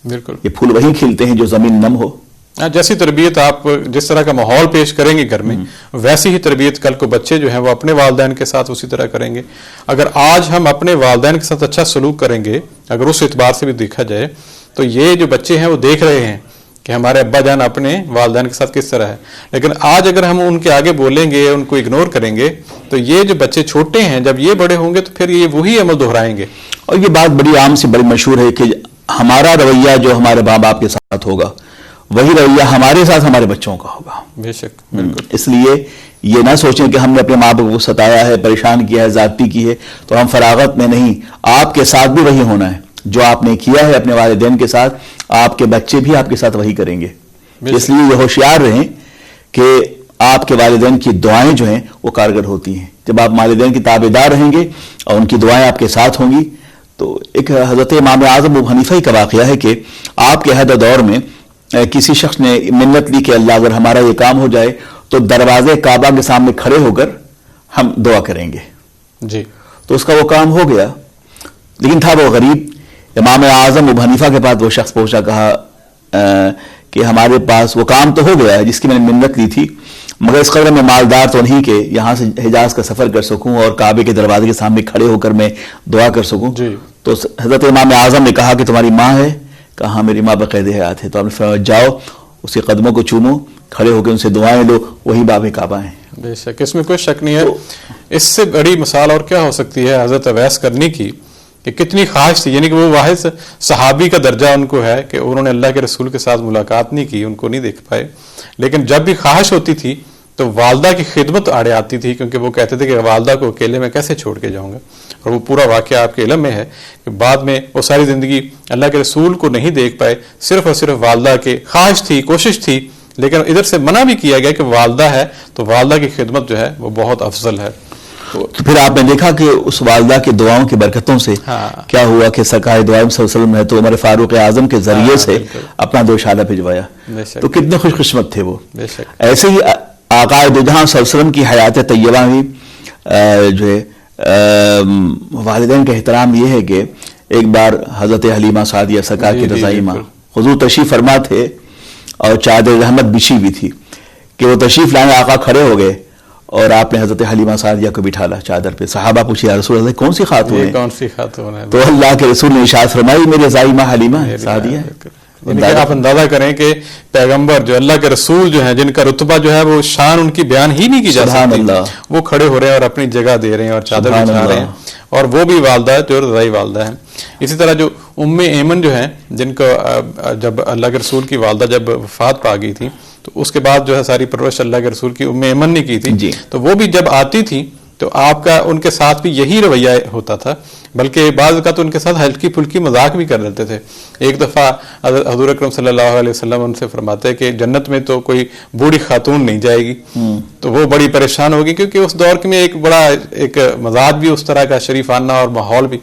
بالکل. یہ پھول وہی کھلتے ہیں جو زمین نم ہو. جیسی تربیت آپ جس طرح کا ماحول پیش کریں گے گھر میں، ویسی ہی تربیت کل کو بچے جو ہیں وہ اپنے والدین کے ساتھ اسی طرح کریں گے. اگر آج ہم اپنے والدین کے ساتھ اچھا سلوک کریں گے، اگر اس اعتبار سے بھی دیکھا جائے تو یہ جو بچے ہیں وہ دیکھ رہے ہیں کہ ہمارے ابا جان اپنے والدین کے ساتھ کس طرح ہے. لیکن آج اگر ہم ان کے آگے بولیں گے، ان کو اگنور کریں گے، تو یہ جو بچے چھوٹے ہیں جب یہ بڑے ہوں گے تو پھر یہ وہی عمل دہرائیں گے. اور یہ بات بڑی عام سے بڑی مشہور ہے کہ ہمارا رویہ جو ہمارے ماں باپ کے ساتھ ہوگا وہی رویہ ہمارے ساتھ ہمارے بچوں کا ہوگا. بے شک. بالکل. اس لیے یہ نہ سوچیں کہ ہم نے اپنے ماں باپ کو ستایا ہے، پریشان کیا ہے، زیادتی کی ہے تو ہم فراغت میں نہیں. آپ کے ساتھ بھی وہی ہونا ہے جو آپ نے کیا ہے اپنے والدین کے ساتھ، آپ کے بچے بھی آپ کے ساتھ وہی کریں گے. اس لیے یہ ہوشیار رہیں کہ آپ کے والدین کی دعائیں جو ہیں وہ کارگر ہوتی ہیں. جب آپ والدین کی تابعدار رہیں گے اور ان کی دعائیں آپ کے ساتھ ہوں گی. تو ایک حضرت امام اعظم ابو حنیفہ کا واقعہ ہے کہ آپ کے عہد دور میں کسی شخص نے منت لی کہ اللہ اگر ہمارا یہ کام ہو جائے تو دروازے کعبہ کے سامنے کھڑے ہو کر ہم دعا کریں گے. جی تو اس کا وہ کام ہو گیا. لیکن تھا وہ غریب. امام اعظم ابو حنیفہ کے پاس وہ شخص پہنچا, کہا کہ ہمارے پاس وہ کام تو ہو گیا ہے جس کی میں نے منت لی تھی, مگر اس قدر میں مالدار تو نہیں کہ یہاں سے حجاز کا سفر کر سکوں اور کعبے کے دروازے کے سامنے کھڑے ہو کر میں دعا کر سکوں. جی. تو حضرت امام اعظم نے کہا کہ تمہاری ماں ہے؟ کہا ہاں میری ماں بقید حیات ہے. تو آپ نے فرمایا جاؤ اس کے قدموں کو چومو, کھڑے ہو کے ان سے دعائیں لو, وہی باب کعبہ ہیں. بے شک اس میں کوئی شک نہیں ہے. اس سے بڑی مثال اور کیا ہو سکتی ہے حضرت اویس کرنی کی, کہ کتنی خواہش تھی, یعنی کہ وہ واحد صحابی کا درجہ ان کو ہے کہ انہوں نے اللہ کے رسول کے ساتھ ملاقات نہیں کی, ان کو نہیں دیکھ پائے, لیکن جب بھی خواہش ہوتی تھی تو والدہ کی خدمت آڑے آتی تھی, کیونکہ وہ کہتے تھے کہ والدہ کو اکیلے میں کیسے چھوڑ کے جاؤں گا. اور وہ پورا واقعہ آپ کے علم میں ہے کہ بعد میں وہ ساری زندگی اللہ کے رسول کو نہیں دیکھ پائے, صرف اور صرف والدہ کے خواہش تھی, کوشش تھی, لیکن ادھر سے منع بھی کیا گیا کہ والدہ ہے تو والدہ کی خدمت جو ہے وہ بہت افضل ہے. تو پھر آپ نے دیکھا کہ اس والدہ کی دعاؤں کی برکتوں سے کیا ہوا کہ سرکار دو عالم صلی اللہ علیہ وسلم نے تو عمر فاروق اعظم کے ذریعے سے اپنا دوشالہ بھجوایا. بے تو کتنے خوش قسمت تھے وہ. شک. ایسے ہی آقا دو جہاں صلی اللہ علیہ وسلم کی حیات طیبہ میں جو ہے والدین کا احترام یہ ہے کہ ایک بار حضرت حلیمہ سعدیہ سرکار کی رضائی ماں حضور تشریف فرما تھے اور چادر رحمت بچھی ہوئی تھی کہ وہ تشریف لانے آقا کھڑے ہو گئے اور آپ نے حضرت حلیمہ سعدیہ کو بٹھالا چادر پہ. صحابہ پوچھے یا رسول اللہ کون سی خاتون ہے؟ کون سی خاتون ہے؟ تو اللہ کے رسول نے ارشاد فرمائی میرے زائمہ حلیمہ سعدیہ ہے. یعنی کہ آپ اندازہ کریں کہ پیغمبر جو اللہ کے رسول جو ہیں جن کا رتبہ جو ہے وہ شان ان کی بیان ہی نہیں کی جا سکتی, وہ کھڑے ہو رہے ہیں اور اپنی جگہ دے رہے ہیں اور چادر بچھا رہے ہیں, اور وہ بھی والدہ جو رضائی والدہ ہیں. اسی طرح جو ام ایمن جو ہیں جن کو جب اللہ کے رسول کی والدہ جب وفات پا گئی تھی تو اس کے بعد جو ہے ساری پرورش اللہ کے رسول کی ام ایمن نے کی تھی, تو وہ بھی جب آتی تھی تو آپ کا ان کے ساتھ بھی یہی رویہ ہوتا تھا, بلکہ بعض کا تو ان کے ساتھ ہلکی پھلکی مذاق بھی کر لیتے تھے. ایک دفعہ حضور اکرم صلی اللہ علیہ وسلم ان سے فرماتے ہیں کہ جنت میں تو کوئی بوڑھی خاتون نہیں جائے گی, تو وہ بڑی پریشان ہوگی کیونکہ اس دور میں ایک بڑا ایک مزاج بھی اس طرح کا شریفانہ اور ماحول بھی,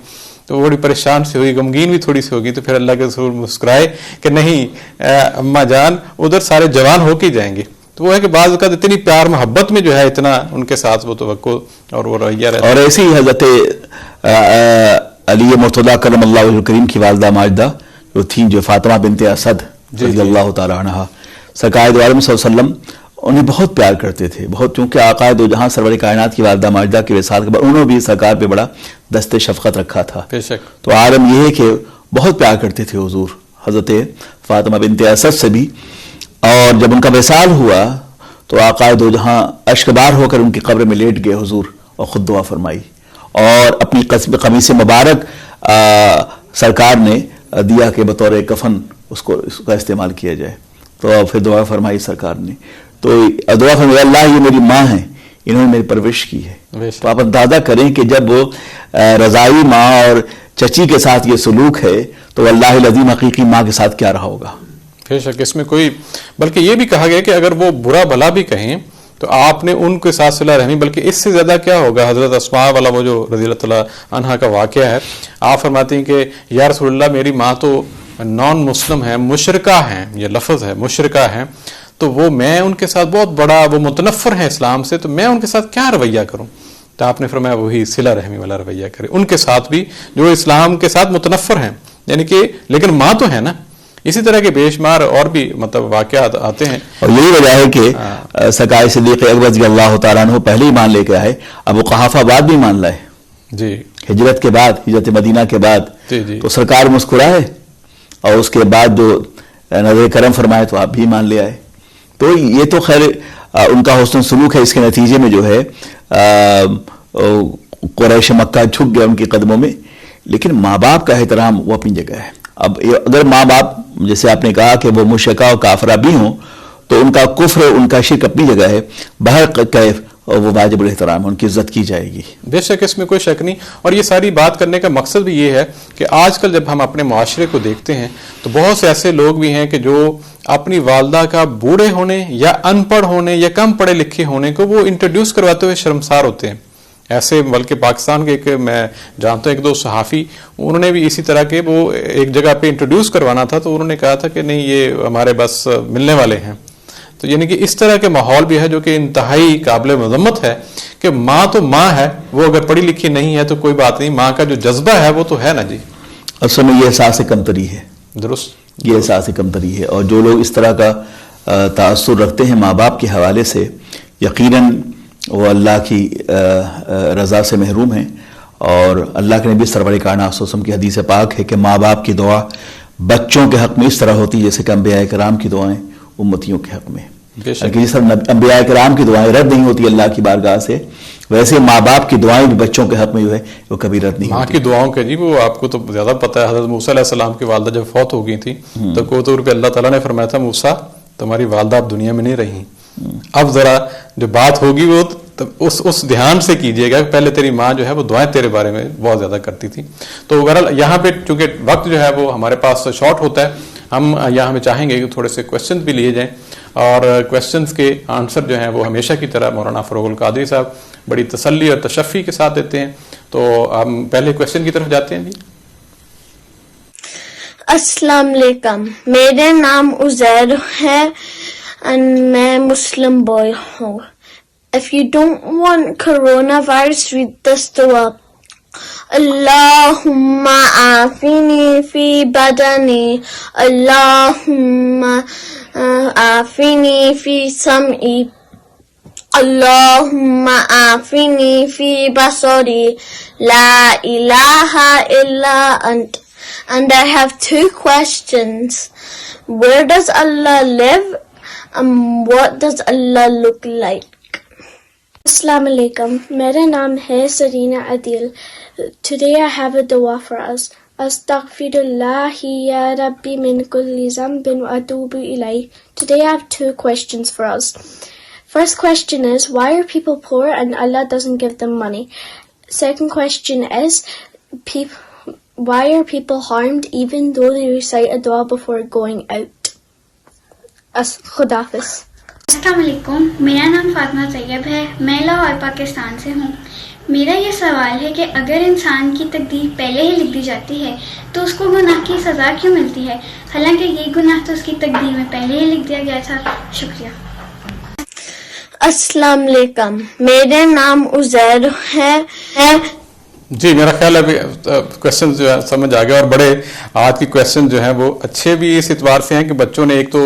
تو وہ بڑی پریشان سے ہوئی, غمگین بھی تھوڑی سی ہوگی. تو پھر اللہ کے رسول مسکرائے کہ نہیں اماں جان ادھر سارے جوان ہو کے جائیں گے. تو وہ ہے کہ بعض اوقات اتنی پیار محبت میں جو ہے اتنا ان کے ساتھ وہ توقع اور وہ رویہ رہتا ہے. اور ایسی حضرت علی مرتضیٰ کرم اللہ وجہہ کریم کی والدہ ماجدہ جو تھیں, جو فاطمہ بنت اسد رضی اللہ تعالی عنہا, سرکار دو عالم صلی اللہ علیہ وسلم انہیں بہت پیار کرتے تھے بہت, چونکہ آقا دو جہاں سرور کائنات کی والدہ ماجدہ کے وصال کے بعد انہوں نے بھی سرکار پہ بڑا دست شفقت رکھا تھا. تو عالم یہ ہے کہ بہت پیار کرتے تھے حضور حضرت فاطمہ بنت اسد سے بھی. اور جب ان کا وصال ہوا تو آقا دو جہاں اشکبار ہو کر ان کی قبر میں لیٹ گئے حضور اور خود دعا فرمائی, اور اپنی قمیص مبارک سرکار نے دیا کہ بطور کفن اس کا استعمال کیا جائے. تو پھر دعا فرمائی سرکار نے, تو دعا فرمائی اللہ یہ میری ماں ہیں, انہوں نے میری پرورش کی ہے. تو آپ اندازہ کریں کہ جب وہ رضائی ماں اور چچی کے ساتھ یہ سلوک ہے تو اللہ العظیم حقیقی ماں کے ساتھ کیا رہا ہوگا. بے شک اس میں کوئی, بلکہ یہ بھی کہا گیا کہ اگر وہ برا بھلا بھی کہیں تو آپ نے ان کے ساتھ صلہ رحمی, بلکہ اس سے زیادہ کیا ہوگا. حضرت اسماء والا وہ جو رضی اللہ تعالیٰ عنہا کا واقعہ ہے, آپ فرماتی ہیں کہ یا رسول اللہ میری ماں تو نان مسلم ہے, مشرکہ ہیں, یہ لفظ ہے مشرکہ ہیں, تو وہ میں ان کے ساتھ بہت بڑا وہ متنفر ہیں اسلام سے, تو میں ان کے ساتھ کیا رویہ کروں. تو آپ نے فرمایا وہی صلہ رحمی والا رویہ کرے ان کے ساتھ بھی جو اسلام کے ساتھ متنفر ہیں, یعنی کہ لیکن ماں تو ہے نا. اسی طرح کے بے شمار اور بھی مطلب واقعات آتے ہیں. اور یہی وجہ ہے کہ سرکار صدیق اکبر رضی اللہ تعالیٰ عنہ پہلے ہی مان لے کے آئے, ابو قحافہ بعد بھی مان لائے جی ہجرت کے بعد, ہجرت مدینہ کے بعد. تو سرکار مسکرائے اور اس کے بعد جو نظر کرم فرمائے تو آپ بھی مان لے آئے. تو یہ تو خیر ان کا حسن سلوک ہے, اس کے نتیجے میں جو ہے قریش مکہ جھک گیا ان کے قدموں میں. لیکن ماں باپ کا احترام وہ اپنی جگہ ہے. اب اگر ماں باپ جیسے آپ نے کہا کہ وہ مشرکہ اور کافرہ بھی ہوں تو ان کا کفر ان کا شرک اپنی جگہ ہے, بہر کیف وہ واجب الاحترام, ان کی عزت کی جائے گی. بے شک اس میں کوئی شک نہیں. اور یہ ساری بات کرنے کا مقصد بھی یہ ہے کہ آج کل جب ہم اپنے معاشرے کو دیکھتے ہیں تو بہت سے ایسے لوگ بھی ہیں کہ جو اپنی والدہ کا بوڑھے ہونے یا ان پڑھ ہونے یا کم پڑھے لکھے ہونے کو وہ انٹروڈیوس کرواتے ہوئے شرمسار ہوتے ہیں. ایسے بلکہ پاکستان کے ایک میں جانتا ہوں ایک دو صحافی, انہوں نے بھی اسی طرح کے وہ ایک جگہ پہ انٹروڈیوس کروانا تھا تو انہوں نے کہا تھا کہ نہیں یہ ہمارے بس ملنے والے ہیں. تو یعنی کہ اس طرح کے ماحول بھی ہے جو کہ انتہائی قابل مذمت ہے کہ ماں تو ماں ہے، وہ اگر پڑھی لکھی نہیں ہے تو کوئی بات نہیں، ماں کا جو جذبہ ہے وہ تو ہے نا جی. اصل میں یہ احساس کمتری ہے، درست، یہ احساس کمتری ہے. اور جو لوگ اس طرح کا تاثر رکھتے ہیں ماں باپ کے حوالے سے، یقیناً وہ اللہ کی رضا سے محروم ہیں. اور اللہ کے نبی سرور کائنات صلی اللہ علیہ وسلم کی حدیث پاک ہے کہ ماں باپ کی دعا بچوں کے حق میں اس طرح ہوتی ہے جیسے کہ انبیاء کرام کی دعائیں امتیوں کے حق میں. جس طرح انبیاء کرام کی دعائیں رد نہیں ہوتی اللہ کی بارگاہ سے، ویسے ماں باپ کی دعائیں بھی بچوں کے حق میں جو ہے وہ کبھی رد نہیں ہوتی. ماں کی دعاؤں کے جی وہ آپ کو تو زیادہ پتہ ہے، حضرت موسیٰ علیہ السلام کی والدہ جب فوت ہو گئی تھی تو کو طور پہ اللہ تعالیٰ نے فرمایا تھا موسیٰ تمہاری والدہ اب دنیا میں نہیں رہی، اب ذرا جو بات ہوگی وہ اس دھیان سے کیجیے گا، پہلے تیری ماں جو ہے وہ دعائیں تیرے بارے میں بہت زیادہ کرتی تھی. تو بہرحال یہاں پہ چونکہ وقت جو ہے وہ ہمارے پاس شارٹ ہوتا ہے، ہم یہاں میں چاہیں گے کہ تھوڑے سے کویشچنز بھی لیے جائیں، اور کویشچنز کے آنسر جو ہیں وہ ہمیشہ کی طرح مولانا فروغ القادری صاحب بڑی تسلی اور تشفی کے ساتھ دیتے ہیں. تو ہم پہلے کویشچن کی طرف جاتے ہیں. جی السلام علیکم، میرا نام عزیر ہے اور میں مسلم بوائے ہوں. If you don't want coronavirus, read this dua. Allahumma afini fi badani, Allahumma afini fi sam'i, Allahumma afini fi basari, la ilaha illa ant. And I have 2 questions. Where does Allah live? And what does Allah look like? Assalamu alaikum. میرا نام ہے Serena Adeel. Today I have a dua for us. Astaghfirullah ya Rabbi min kulli zambin wa atubu ilayh. Today I have 2 questions for us. First question is, why are people poor and Allah doesn't give them money? Second question is, why are people harmed even though they recite a dua before going out? Khudafis. السلام علیکم، میرا نام فاطمہ طیب ہے، میں لاہور پاکستان سے ہوں. میرا یہ سوال ہے کہ اگر انسان کی تقدیر پہلے ہی لکھ دی جاتی ہے تو اس کو گناہ کی سزا کیوں ملتی ہے، حالانکہ یہ گناہ تو اس کی تقدیر میں پہلے ہی لکھ دیا گیا تھا. شکریہ. السلام علیکم، میرا نام عزیر ہے. جی میرا خیال ہے کویشچن جو ہے سمجھ آ گیا، اور بڑے آج کی کویشچن جو ہیں وہ اچھے بھی اس اعتبار سے ہیں کہ بچوں نے ایک تو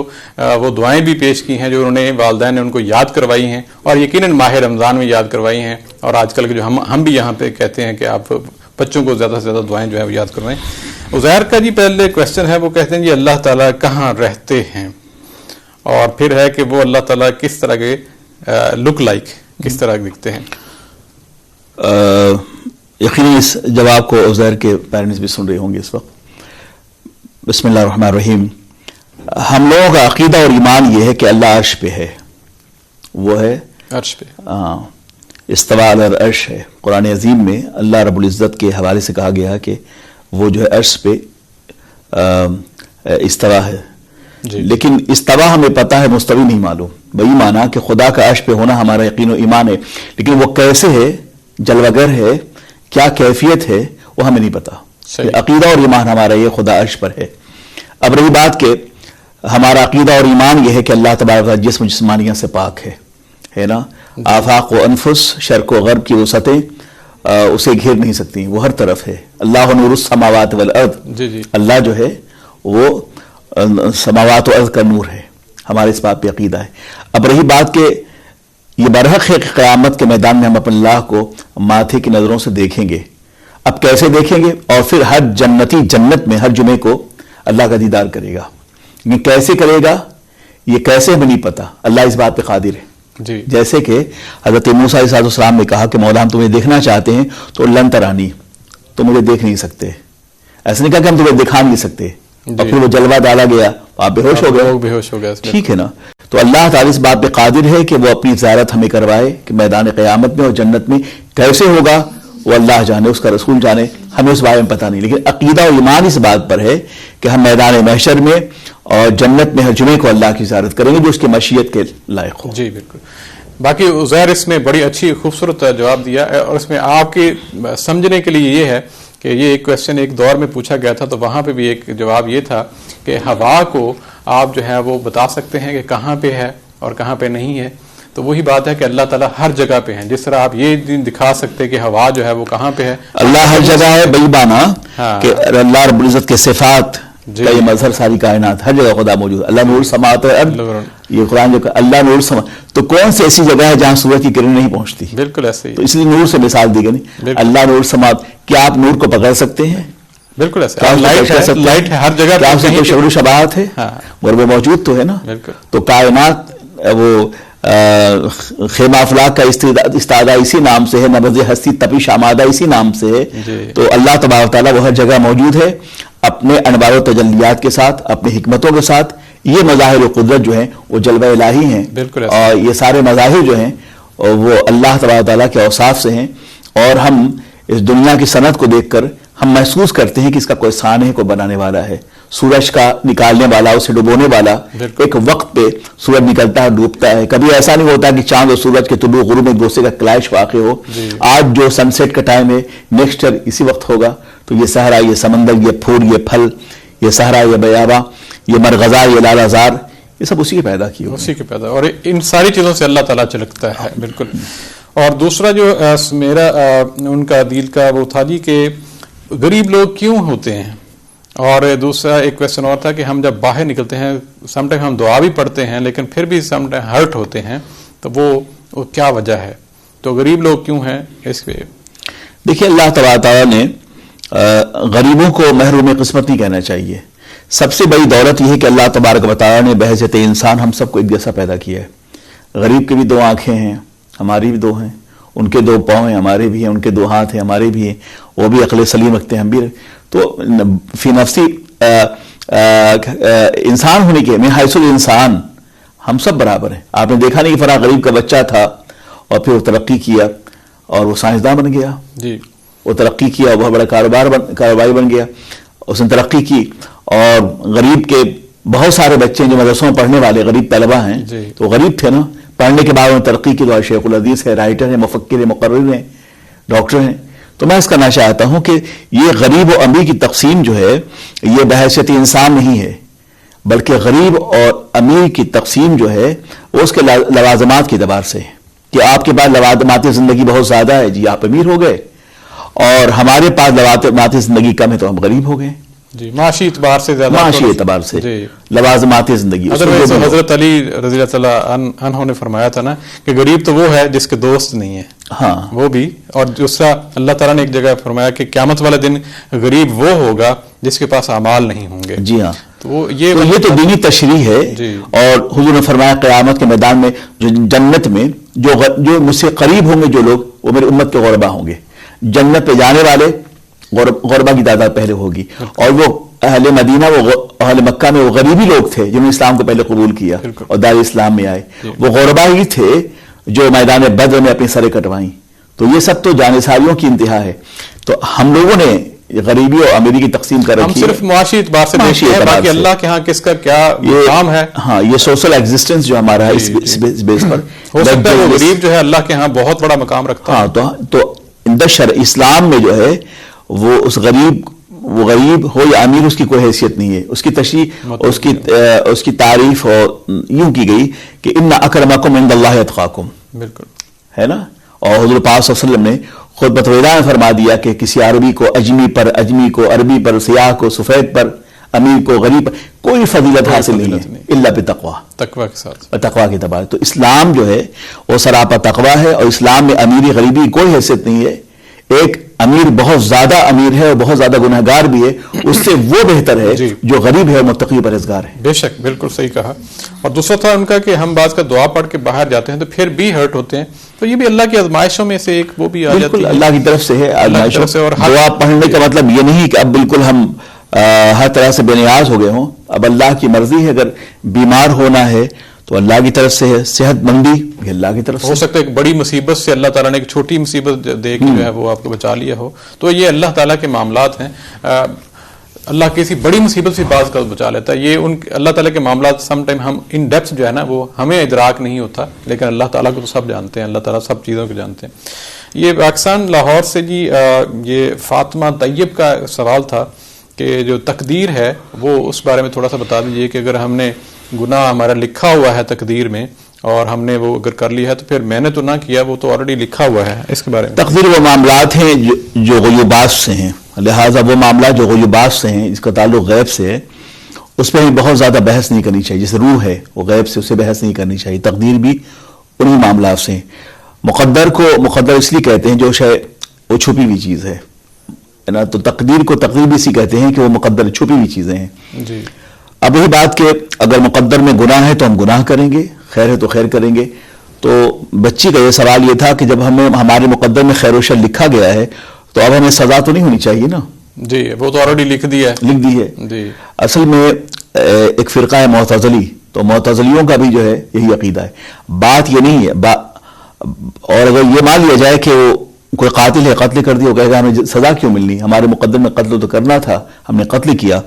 وہ دعائیں بھی پیش کی ہیں جو انہوں نے والدین نے ان کو یاد کروائی ہیں، اور یقیناً ماہ رمضان میں یاد کروائی ہیں، اور آج کل کے جو ہم بھی یہاں پہ کہتے ہیں کہ آپ بچوں کو زیادہ سے زیادہ دعائیں جو ہے وہ یاد کروائیں. عزیر کا جی پہلے کویشچن ہے، وہ کہتے ہیں جی اللہ تعالیٰ کہاں رہتے ہیں، اور پھر ہے کہ وہ اللہ تعالیٰ کس طرح کے لک لائک، کس طرح دکھتے ہیں. یقیناً اس جواب کو عزیر کے پیرنٹس بھی سن رہے ہوں گے اس وقت. بسم اللہ الرحمن الرحیم. ہم لوگوں کا عقیدہ اور ایمان یہ ہے کہ اللہ عرش پہ ہے، وہ ہے عرش پہ، استوا علی العرش ہے. قرآن عظیم میں اللہ رب العزت کے حوالے سے کہا گیا کہ وہ جو ہے عرش پہ استوا ہے. لیکن استوا ہمیں پتہ ہے، مستوی نہیں معلوم. وہی مانا کہ خدا کا عرش پہ ہونا ہمارا یقین و ایمان ہے، لیکن وہ کیسے ہے، جلوگر ہے، کیا کیفیت ہے، وہ ہمیں نہیں پتا. عقیدہ اور ایمان ہمارا یہ خدا عرش پر ہے. اب رہی بات کہ ہمارا عقیدہ اور ایمان یہ ہے کہ اللہ تبارک و تعالیٰ جسم جسمانیہ سے پاک ہے نا. آفاق و انفس، شرق و غرب کی وسعتیں اسے گھیر نہیں سکتی، وہ ہر طرف ہے. اللہ نور السماوات والارض، اللہ جو ہے وہ سماوات و ارض کا نور ہے. ہمارے اس بات پہ عقیدہ ہے. اب رہی بات کہ یہ برحق ہے کہ قیامت کے میدان میں ہم اپنے اللہ کو ماتھے کی نظروں سے دیکھیں گے. اب کیسے دیکھیں گے؟ اور پھر ہر جنتی جنت میں ہر جمعے کو اللہ کا دیدار کرے گا. یہ کیسے کرے گا، یہ کیسے ہمیں نہیں پتا. اللہ اس بات پہ قادر ہے. جیسے کہ حضرت موسیٰ علیہ السلام نے کہا کہ مولا ہم تمہیں دیکھنا چاہتے ہیں تو لن ترانی، تو مجھے دیکھ نہیں سکتے. ایسا نہیں کہا کہ ہم تمہیں دکھا نہیں سکتے. اور پھر وہ جلوہ ڈالا گیا، آپ بے ہوش ہو گئے. ٹھیک ہے نا. تو اللہ تعالیٰ اس بات پہ قادر ہے کہ وہ اپنی زیارت ہمیں کروائے کہ میدان قیامت میں اور جنت میں کیسے ہوگا وہ اللہ جانے، اس کا رسول جانے، ہمیں اس بارے میں پتہ نہیں. لیکن عقیدہ اور ایمان اس بات پر ہے کہ ہم میدان محشر میں اور جنت میں ہر جمعے کو اللہ کی زیارت کریں گے جو اس کی مشیت کے لائق ہو. جی بالکل. باقی عزیر اس میں بڑی اچھی خوبصورت جواب دیا، اور اس میں آپ کے سمجھنے کے لیے یہ ہے کہ یہ ایک کویشچن ایک دور میں پوچھا گیا تھا، تو وہاں پہ بھی ایک جواب یہ تھا کہ ہوا کو آپ جو ہے وہ بتا سکتے ہیں کہ کہاں پہ ہے، اور کہاں پہ نہیں ہے. تو وہی بات ہے کہ اللہ تعالیٰ ہر جگہ پہ ہیں. جس طرح آپ یہ دکھا سکتے کہ ہوا جو ہے وہ کہاں پہ ہے, اللہ ہر جگہ ہے بیبانا ہاں. کہ اللہ رب العزت کے صفات کا یہ مظہر ساری کائنات, ہر جگہ خدا موجود ہے. اللہ نور السماوات والارض, یہ قرآن جو اللہ نور السماوات, تو کون سی ایسی جگہ ہے جہاں سورج کی کرن نہیں پہنچتی؟ بالکل ایسے ہی. تو اس لیے نور سے مثال دی گئی. اللہ نور السماوات, کیا آپ نور کو پکڑ سکتے ہیں؟ بالکل ایسے. لائٹ ہے ہر جگہ, کیا اس میں شعور و شباہت ہے؟ اور وہ موجود تو ہے نا. تو کائنات وہ خیمہ افلاک کا استادہ اسی نام سے ہے, نبض ہستی تپش آمادہ اسی نام سے ہے. تو اللہ تبارک تعالیٰ وہ ہر جگہ موجود ہے اپنے انوار و تجلیات کے ساتھ, اپنی حکمتوں کے ساتھ. یہ مظاہر و قدرت جو ہیں وہ جلوہ الہی ہیں, اور یہ سارے مظاہر جو ہیں وہ اللہ تبارک تعالیٰ کے اوصاف سے ہیں. اور ہم اس دنیا کی صنعت کو دیکھ کر ہم محسوس کرتے ہیں کہ اس کا کوئی صانع ہے, کوئی بنانے والا ہے. سورج کا نکالنے والا, اسے ڈبونے والا, ایک وقت پہ سورج نکلتا ہے, ڈوبتا ہے. کبھی ایسا نہیں ہوتا کہ چاند اور سورج کے طلوع غروب میں ایک دوسرے کا کلیش واقع ہو. آج جو سن سیٹ کا ٹائم ہے نیکسٹ ایئر اسی وقت ہوگا. تو یہ صحرا, یہ سمندر, یہ پھول, یہ پھل, یہ صحرا, یہ بیاباں, یہ مرغزار, یہ لال ازار, یہ سب اسی کے پیدا کیے, اسی کے پیدا. اور ان ساری چیزوں سے اللہ تعالیٰ چلکتا ہے. بالکل. اور دوسرا جو میرا ان کا دل کا وہ تھا جی کہ غریب لوگ کیوں ہوتے ہیں. اور دوسرا ایک کویشچن اور تھا کہ ہم جب باہر نکلتے ہیں سم ٹائم ہم دعا بھی پڑھتے ہیں لیکن پھر بھی سم ٹائم ہرٹ ہوتے ہیں, تو وہ کیا وجہ ہے؟ تو غریب لوگ کیوں ہیں اس پہ؟ دیکھیے, اللہ تبارک تعالیٰ نے غریبوں کو محروم قسمت نہیں کہنا چاہیے. سب سے بڑی دولت یہ ہے کہ اللہ تبارک و تعالیٰ نے بحیثیت انسان ہم سب کو ایک جیسا پیدا کیا ہے. غریب کی بھی 2 آنکھیں ہیں, ہماری بھی 2 ہیں. ان کے 2 پاؤں ہیں, ہمارے بھی ہیں. ان کے 2 ہاتھ ہیں, ہمارے بھی ہیں. وہ بھی عقل سلیم رکھتے ہیں, ہم بھی. تو فی نفسی انسان ہونے کے میں حیث الانسان ہم سب برابر ہیں. آپ نے دیکھا نہیں کہ فلاں غریب کا بچہ تھا اور پھر وہ ترقی کیا اور وہ سائنسداں بن گیا. جی, وہ ترقی کیا, بہت بڑا کاروباری بن گیا, اس نے ترقی کی. اور غریب کے بہت سارے بچے جو مدرسوں میں پڑھنے والے غریب طلبہ ہیں, تو غریب تھے نا, پڑھنے کے بعد انہوں نے ترقی کی. تو شیخ الحدیث ہے, رائٹر ہیں, مفکر ہیں, مقرر ہیں, ڈاکٹر ہیں. تو میں اس کرنا چاہتا ہوں کہ یہ غریب و امیر کی تقسیم جو ہے یہ بحیثیت انسان نہیں ہے, بلکہ غریب اور امیر کی تقسیم جو ہے وہ اس کے لوازمات کے اعتبار سے ہے کہ آپ کے پاس لوازمات زندگی بہت زیادہ ہے, جی آپ امیر ہو گئے, اور ہمارے پاس لوازمات زندگی کم ہے تو ہم غریب ہو گئے. جی, معاشی اعتبار سے زیادہ, معاشی اعتبار سے لوازمات زندگی. حضرت علی رضی اللہ عنہ نے فرمایا تھا نا کہ غریب تو وہ ہے جس کے دوست نہیں ہے. ہاں, وہ بھی. اور دوسرا اللہ تعالیٰ نے ایک جگہ فرمایا کہ قیامت والے دن غریب وہ ہوگا جس کے پاس اعمال نہیں ہوں گے. جی ہاں, تو یہ تو دینی تشریح ہے. اور حضور نے فرمایا قیامت کے میدان میں جو جنت میں جو مجھ سے قریب ہوں گے جو لوگ, وہ میری امت کے غربا ہوں گے. جنت پہ جانے والے غربا کی تعداد پہلے ہوگی. اور وہ اہل مدینہ, وہ اہل مکہ میں وہ غریبی لوگ تھے جنہوں نے اسلام کو پہلے قبول کیا اور دار اسلام میں آئے. وہ غربا ہی تھے جو میدان بدر میں اپنی سریں کٹوائیں. تو یہ سب تو جانثاریوں کی انتہا ہے. تو ہم لوگوں نے غریبی اور امیری کی تقسیم کر رکھی ہے. ہم صرف معاشی اعتبار سے دیکھتے ہیں, باقی اللہ کے ہاں کس کا کیا کام ہے. ہاں, یہ سوشل ایگزسٹنس جو ہمارا ہے اس بیس پر ہو سکتا ہے وہ غریب جو ہے اللہ کے ہاں بہت بڑا مقام رکھتا ہے. ہاں, تو اسلام میں جو ہے وہ اس وہ غریب ہو یا امیر اس کی کوئی حیثیت نہیں ہے. اس کی تشریح, اس کی تعریف یوں کی گئی کہ ان اکرمکم عند اللہ اتقاکم. بالکل ہے نا. اور حضور پاک صلی اللہ علیہ وسلم نے خود بطویدہ میں فرما دیا کہ کسی عربی کو اجمی پر, اجمی کو عربی پر, سیاہ کو سفید پر, امیر کو غریب پر کوئی فضیلت حاصل نہیں ہے الا بتقوی, تقوی کے ساتھ, تقوی کے اعتبار. تو اسلام جو ہے وہ سراپا تقوی ہے, اور اسلام میں امیری غریبی کوئی حیثیت نہیں ہے. ایک امیر بہت زیادہ امیر ہے اور بہت زیادہ گنہگار بھی ہے, اس سے وہ بہتر ہے جو غریب ہے اور متقی پرہیزگار ہے. بے شک, بالکل صحیح کہا. اور دوسرا تھا ان کا کہ ہم بعض کا دعا پڑھ کے باہر جاتے ہیں تو پھر بھی ہرٹ ہوتے ہیں. تو یہ بھی اللہ کی آزمائشوں میں سے ایک وہ بھی آ جاتی ہے, اللہ کی طرف سے ہے آزمائشوں سے. اور دعا پڑھنے کا مطلب یہ نہیں کہ اب بالکل ہم ہر طرح سے بے نیاز ہو گئے ہوں. اب اللہ کی مرضی ہے, اگر بیمار ہونا ہے تو اللہ کی طرف سے ہے, صحت مندی بھی اللہ کی طرف سے. ہو سکتا ہے ایک بڑی مصیبت سے اللہ تعالیٰ نے ایک چھوٹی مصیبت دے کے جو ہے وہ آپ کو بچا لیا ہو. تو یہ اللہ تعالیٰ کے معاملات ہیں. اللہ کسی بڑی مصیبت سے بعض کا بچا لیتا ہے. یہ اللہ تعالیٰ کے معاملات سم ٹائم ہم ان ڈیپتھ جو ہے نا وہ ہمیں ادراک نہیں ہوتا, لیکن اللہ تعالیٰ کو تو سب جانتے ہیں. اللہ تعالیٰ سب چیزوں کو جانتے ہیں. یہ پاکستان لاہور سے جی یہ فاطمہ طیب کا سوال تھا کہ جو تقدیر ہے وہ اس بارے میں تھوڑا سا بتا دیجئے کہ اگر ہم نے گناہ ہمارا لکھا ہوا ہے تقدیر میں اور ہم نے وہ اگر کر لیا ہے تو پھر میں نے تو نہ کیا, وہ تو آلریڈی لکھا ہوا ہے. اس کے بارے میں تقدیر وہ معاملات ہیں جو غیوبات سے ہیں, لہٰذا وہ معاملات جو غیوبات سے ہیں, جس کا تعلق غیب سے ہے, اس پہ بہت زیادہ بحث نہیں کرنی چاہیے. جیسے روح ہے وہ غیب سے, اسے بحث نہیں کرنی چاہیے. تقدیر بھی انہی معاملات سے ہیں. مقدر کو مقدر اس لیے کہتے ہیں جو وہ چھپی ہوئی چیز ہے نا, تو تقدیر کو تقدیر بھی اسی کہتے ہیں کہ وہ مقدر چھپی ہوئی چیزیں ہیں. جی. اب یہی بات کہ اگر مقدر میں گناہ ہے تو ہم گناہ کریں گے, خیر ہے تو خیر کریں گے. تو بچی کا یہ سوال یہ تھا کہ جب ہمارے مقدر میں خیر و شر لکھا گیا ہے تو اب ہمیں سزا تو نہیں ہونی چاہیے نا. جی, وہ تو آلریڈی لکھ دی ہے. جی. اصل میں ایک فرقہ ہے معتزلی, تو معتزلیوں کا بھی جو ہے یہی عقیدہ ہے. بات یہ نہیں ہے, اور اگر یہ مان لیا جائے کہ وہ کوئی قاتل ہے, قتل کر دیا, وہ کہے گا ہمیں سزا کیوں ملنی, ہمارے مقدر میں قتل تو کرنا تھا, ہم نے قتل کیا,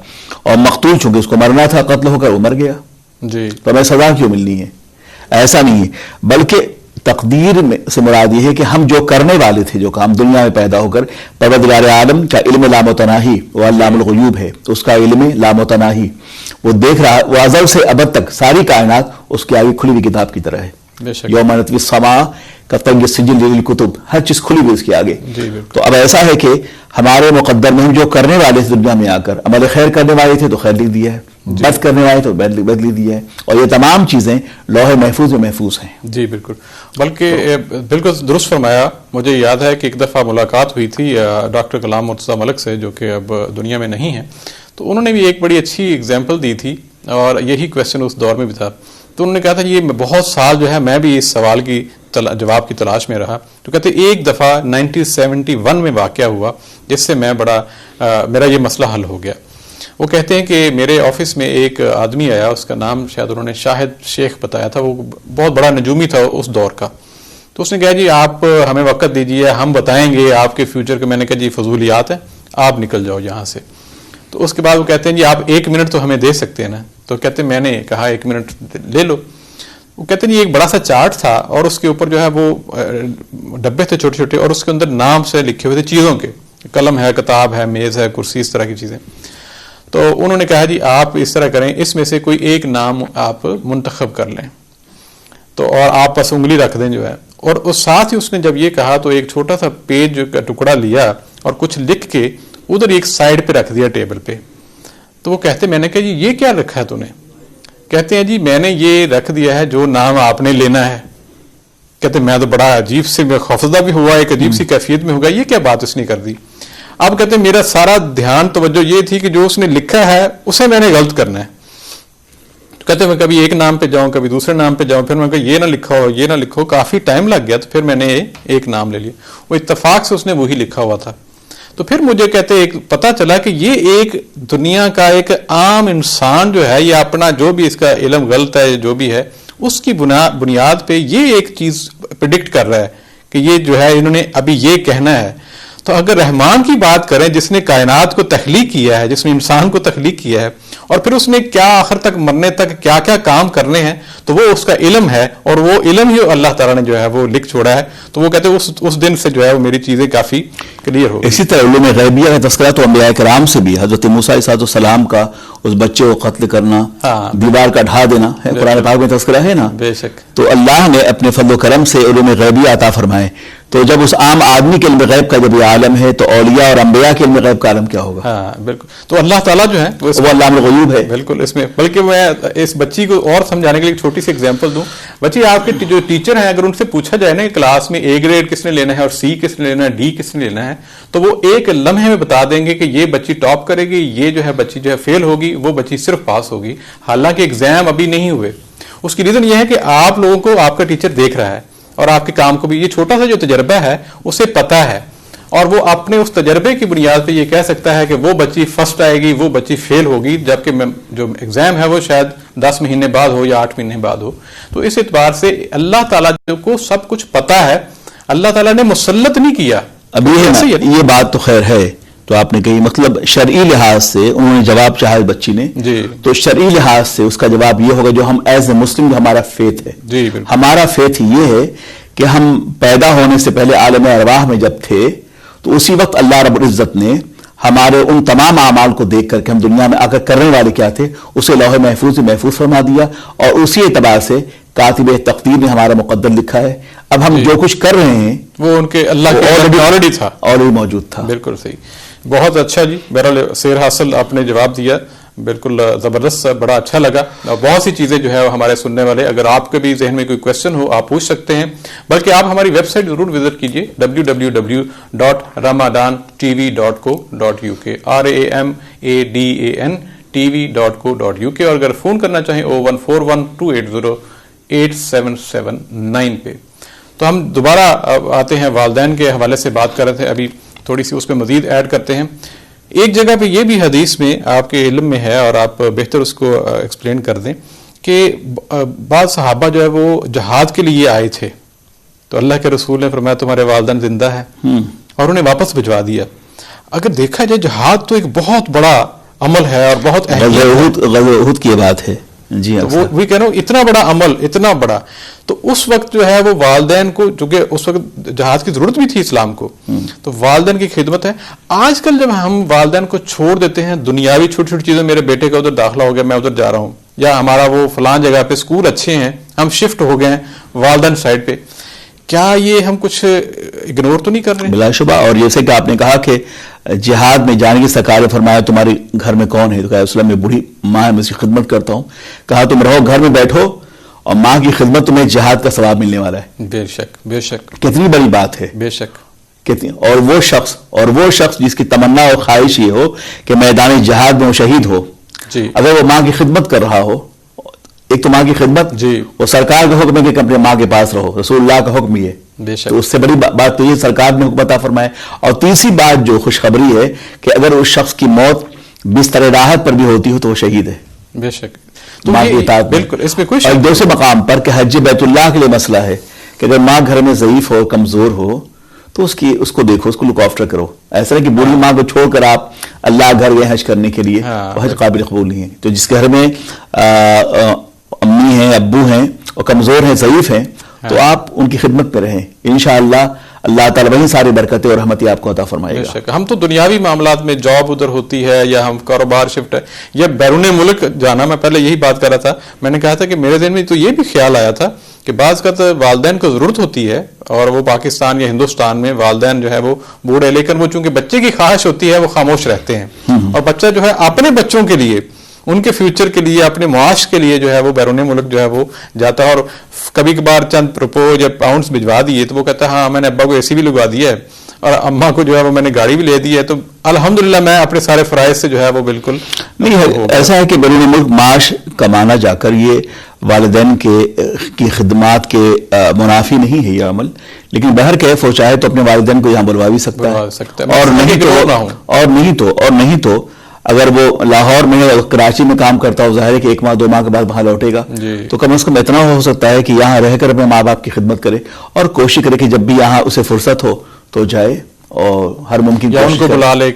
اور مقتول چونکہ اس کو مرنا تھا, قتل ہو کر وہ مر گیا, جی, تو ہمیں سزا کیوں ملنی ہے. ایسا نہیں ہے, بلکہ تقدیر میں سے مراد یہ ہے کہ ہم جو کرنے والے تھے, جو کام دنیا میں پیدا ہو کر, پروردگار عالم کا علم لامتناہی, وہ علام الغیوب ہے, تو اس کا علم لامتناہی, وہ دیکھ رہا, وہ ازل سے ابد تک ساری کائنات اس کے آگے کھلی ہوئی کتاب کی طرح ہے. یوم نطوی السماء کطی السجل للکتب, ہر چیز کھلی ہوئی اس کے آگے. تو اب ایسا ہے کہ ہمارے مقدر میں ہم جو کرنے والے تھے دنیا میں آ کر, عمل خیر کرنے والے تھے تو خیر لکھ دیا ہے, بد کرنے والے تو بد لکھ دیا ہے, اور یہ تمام چیزیں لوح محفوظ میں محفوظ ہیں. جی بالکل, بلکہ بالکل درست فرمایا. مجھے یاد ہے کہ ایک دفعہ ملاقات ہوئی تھی ڈاکٹر کلام مرتضیٰ ملک سے, جو کہ اب دنیا میں نہیں ہیں. تو انہوں نے بھی ایک بڑی اچھی اگزامپل دی تھی, اور یہی کویسچن اس دور میں بھی تھا. تو انہوں نے کہا تھا یہ بہت سال جو ہے میں بھی اس سوال کی جواب کی تلاش میں رہا. تو کہتے ایک دفعہ 1971 میں واقعہ ہوا جس سے میں میرا یہ مسئلہ حل ہو گیا. وہ کہتے ہیں کہ میرے آفس میں ایک آدمی آیا, اس کا نام شاید انہوں نے شاہد شیخ بتایا تھا, وہ بہت بڑا نجومی تھا اس دور کا. تو اس نے کہا جی آپ ہمیں وقت دیجیے, ہم بتائیں گے آپ کے فیوچر کے. میں نے کہا جی فضولیات ہیں, آپ نکل جاؤ یہاں سے. تو اس کے بعد وہ کہتے ہیں جی آپ 1 منٹ تو ہمیں دے سکتے ہیں نا. تو کہتے ہیں میں نے کہا 1 منٹ لے لو. وہ کہتے ہیں یہ ایک بڑا سا چارٹ تھا, اور اس کے اوپر جو ہے وہ ڈبے تھے چھوٹے چھوٹے, اور اس کے اندر نام سے لکھے ہوئے تھے چیزوں کے, قلم ہے, کتاب ہے, میز ہے, کرسی, اس طرح کی چیزیں. تو انہوں نے کہا جی آپ اس طرح کریں, اس میں سے کوئی ایک نام آپ منتخب کر لیں, تو اور آپ بس انگلی رکھ دیں جو ہے. اور اس ساتھ ہی اس نے جب یہ کہا تو ایک چھوٹا سا پیج کا ٹکڑا لیا اور کچھ لکھ کے ادھر ایک سائڈ پہ رکھ دیا ٹیبل پہ. تو وہ کہتے میں نے کہا جی یہ کیا رکھا ہے تو نے؟ کہتے ہیں جی میں نے یہ رکھ دیا ہے جو نام آپ نے لینا ہے. کہتے میں تو بڑا عجیب سے خوفزدہ بھی ہوا, ایک عجیب سی کیفیت میں ہوگا, یہ کیا بات اس نے کر دی. اب کہتے ہیں میرا سارا دھیان توجہ یہ تھی کہ جو اس نے لکھا ہے اسے میں نے غلط کرنا ہے. کہتے ہیں میں کبھی ایک نام پہ جاؤں, کبھی دوسرے نام پہ جاؤں, پھر میں کہا یہ نہ لکھا ہو, یہ نہ لکھو, کافی ٹائم لگ گیا. تو پھر میں نے ایک نام لے لیا, وہ اتفاق سے اس نے وہی لکھا ہوا تھا. تو پھر مجھے کہتے ایک پتا چلا کہ یہ ایک دنیا کا ایک عام انسان جو ہے, یہ اپنا جو بھی اس کا علم غلط ہے جو بھی ہے, اس کی بنیاد پہ یہ ایک چیز پریڈکٹ کر رہا ہے کہ یہ جو ہے انہوں نے ابھی یہ کہنا ہے. تو اگر رحمان کی بات کریں جس نے کائنات کو تخلیق کیا ہے, جس نے انسان کو تخلیق کیا ہے, اور پھر اس نے کیا آخر تک مرنے تک کیا کیا کام کرنے ہیں, تو وہ اس کا علم ہے, اور وہ علم ہی اللہ تعالیٰ نے جو ہے وہ لکھ چھوڑا ہے. تو وہ کہتے ہیں اس دن سے جو ہے وہ میری چیزیں کافی کلیئر ہو گئی. اسی طرح علوم غیبیہ کا تذکرہ تو انبیاء کرام سے بھی, حضرت موسیٰ علیہ السلام کا اس بچے کو قتل کرنا, دیوار کا ڈھا دینا ہے, قرآن پاک میں تذکرہ ہے نا. بے شک. تو اللہ نے اپنے فضل و کرم سے علوم غیبیہ عطا فرمائے. تو جب اس عام آدمی کے علم غیب کا جب یہ عالم ہے, تو اولیاء اور انبیاء کے علم غیب کا عالم کیا ہوگا؟ ہاں بالکل. تو اللہ تعالیٰ جو ہے وہ علام الغیوب ہے. بالکل. اس میں بلکہ میں اس بچی کو اور سمجھانے کے لیے ایک چھوٹی سی ایگزامپل دوں. بچی آپ کے جو ٹیچر ہیں, اگر ان سے پوچھا جائے نا کلاس میں A گریڈ کس نے لینا ہے اور C کس نے لینا ہے, D کس نے لینا ہے, تو وہ ایک لمحے میں بتا دیں گے کہ یہ بچی ٹاپ کرے گی, یہ جو ہے بچی جو ہے فیل ہوگی, وہ بچی صرف پاس ہوگی. حالانکہ ایگزام ابھی نہیں ہوئے. اس کی ریزن یہ ہے کہ آپ لوگوں کو آپ کا ٹیچر دیکھ رہا ہے, اور آپ کے کام کو بھی یہ چھوٹا سا جو تجربہ ہے اسے پتا ہے, اور وہ اپنے اس تجربے کی بنیاد پہ یہ کہہ سکتا ہے کہ وہ بچی فرسٹ آئے گی, وہ بچی فیل ہوگی, جبکہ جو ایگزام ہے وہ شاید 10 مہینے بعد ہو یا 8 مہینے بعد ہو. تو اس اعتبار سے اللہ تعالیٰ کو سب کچھ پتا ہے, اللہ تعالیٰ نے مسلط نہیں کیا. ابھی یہ بات تو خیر ہے تو آپ نے کہی, مطلب شرعی لحاظ سے انہوں نے جواب چاہا بچی نے, تو شرعی لحاظ سے اس کا جواب یہ ہوگا جو ہم ایز اے مسلم جو ہمارا فیتھ ہے, ہمارا فیتھ یہ ہے کہ ہم پیدا ہونے سے پہلے عالم ارواح میں جب تھے تو اسی وقت اللہ رب العزت نے ہمارے ان تمام اعمال کو دیکھ کر کے ہم دنیا میں آ کر کرنے والے کیا تھے اسے لوح محفوظ میں محفوظ فرما دیا, اور اسی اعتبار سے کاتب تقدیر نے ہمارا مقدر لکھا ہے. اب ہم جو کچھ کر رہے ہیں وہ ان کے اللہ کے آلریڈی تھا, آلریڈی موجود تھا. بالکل صحیح, بہت اچھا جی. بہرحال سیر حاصل آپ نے جواب دیا, بالکل زبردست, بڑا اچھا لگا. اور بہت سی چیزیں جو ہے ہمارے سننے والے, اگر آپ کے بھی ذہن میں کوئی کویشچن ہو آپ پوچھ سکتے ہیں, بلکہ آپ ہماری ویب سائٹ ضرور وزٹ کیجیے www.ramadan.tv.co.uk RAMADAN.tv.co.uk, اور اگر فون کرنا چاہیں 01412808779 پہ. تو ہم دوبارہ آتے ہیں والدین کے حوالے سے بات کر رہے تھے, ابھی تھوڑی سی اس پہ مزید ایڈ کرتے ہیں. ایک جگہ پہ یہ بھی حدیث میں آپ کے علم میں ہے اور آپ بہتر اس کو ایکسپلین کر دیں کہ بعض صحابہ جو ہے وہ جہاد کے لیے آئے تھے, تو اللہ کے رسول نے فرمایا تمہارے والدین زندہ ہیں, اور انہیں واپس بھجوا دیا. اگر دیکھا جائے جہاد تو ایک بہت بڑا عمل ہے اور بہت غزوہ احد کی بات ہے جی, وہ کہہ رہا ہوں اتنا بڑا عمل, اتنا بڑا, تو اس وقت جو ہے وہ والدین کو, چونکہ اس وقت جہاد کی ضرورت بھی تھی اسلام کو, تو والدین کی خدمت ہے. آج کل جب ہم والدین کو چھوڑ دیتے ہیں, دنیاوی چھوٹی چھوٹی چیزیں, میرے بیٹے کا ادھر داخلہ ہو گیا میں ادھر جا رہا ہوں, یا ہمارا وہ فلان جگہ پہ اسکول اچھے ہیں ہم شفٹ ہو گئے ہیں والدین سائڈ پہ, کیا یہ ہم کچھ اگنور تو نہیں کر رہے ہیں؟ بلا شبہ. اور جیسے کہ آپ نے کہا کہ جہاد میں جانے کی سرکار نے فرمایا تمہارے گھر میں کون ہے, تو کہا اسلام میں بوڑھی ماں ہے, میں اس کی خدمت کرتا ہوں. کہا تم رہو گھر میں بیٹھو اور ماں کی خدمت تمہیں جہاد کا ثواب ملنے والا ہے. بے شک بے شک, کتنی بڑی بات ہے, بے شک. کتنی. اور وہ شخص جس کی تمنا اور خواہش یہ ہو کہ میدان جہاد میں وہ شہید ہو, جی, اگر وہ ماں کی خدمت کر رہا ہو, ایک تو ماں کی خدمت, جی, وہ سرکار کا حکم ہے کہ اپنے ماں کے پاس رہو, رسول اللہ کا حکم یہ, تو اس سے بڑی بات تو یہ سرکار نے حکم عطا فرمائے. اور تیسری بات جو خوشخبری ہے کہ اگر اس شخص کی موت بستر راحت پر بھی ہوتی ہو تو وہ شہید ہے. بے شک. ماں کی اطاعت, بالکل, اس میں کوئی اور دوسرے مقام پر کہ حج بیت اللہ کے لیے مسئلہ ہے کہ اگر ماں گھر میں ضعیف ہو, کمزور ہو, تو اس کو دیکھو, اس کو لک آفٹر کرو. ایسا نہیں کہ بوڑھی ماں کو چھوڑ کر آپ اللہ گھر گئے حج کرنے کے لیے, وہ حج قابل قبول نہیں ہے. تو جس گھر میں امی ہیں, ابو ہیں, اور کمزور ہیں, ضعیف ہیں, تو آپ ان کی خدمت پہ رہیں, انشاءاللہ اللہ تعالیٰ وہی ساری برکتیں اور رحمتیں آپ کو عطا فرمائے گا. ہم تو دنیاوی معاملات میں جاب ادھر ہوتی ہے یا ہم کاروبار شفٹ ہے یا بیرون ملک جانا, میں پہلے یہی بات کر رہا تھا, میں نے کہا تھا کہ میرے ذہن میں تو یہ بھی خیال آیا تھا کہ بعض کا تو والدین کو ضرورت ہوتی ہے اور وہ پاکستان یا ہندوستان میں والدین جو ہے وہ بوڑھے, لیکن وہ چونکہ بچے کی خواہش ہوتی ہے وہ خاموش رہتے ہیں, اور بچہ جو ہے اپنے بچوں کے لیے, ان کے فیوچر کے لیے, اپنے معاش کے لیے جو ہے وہ بیرون ملک جو ہے وہ جاتا ہے, اور کبھی کبھار چند روپو یا پاؤنڈز بھجوا دیے تو وہ کہتا ہے ہاں میں نے ابا کو AC بھی لگوا دیا ہے اور اماں کو جو ہے وہ میں نے گاڑی بھی لے دی ہے, تو الحمدللہ میں اپنے سارے فرائض سے جو ہے وہ بالکل نہیں ہے. ایسا ہے کہ بیرون ملک معاش کمانا جا کر یہ والدین کی خدمات کے منافی نہیں ہے یہ عمل, لیکن بہر کیف ہو چاہے تو اپنے والدین کو یہاں بلوا بھی سکتا ہے, اور نہیں تو اگر وہ لاہور میں کراچی میں کام کرتا ہو, ظاہر ہے کہ 1 ماہ 2 ماہ کے بعد وہاں لوٹے گا, تو کم از کم اتنا ہو سکتا ہے کہ یہاں رہ کر اپنے ماں باپ کی خدمت کرے, اور کوشش کرے کہ جب بھی یہاں اسے فرصت ہو تو جائے اور ہر ممکن یا ان کو بلا لے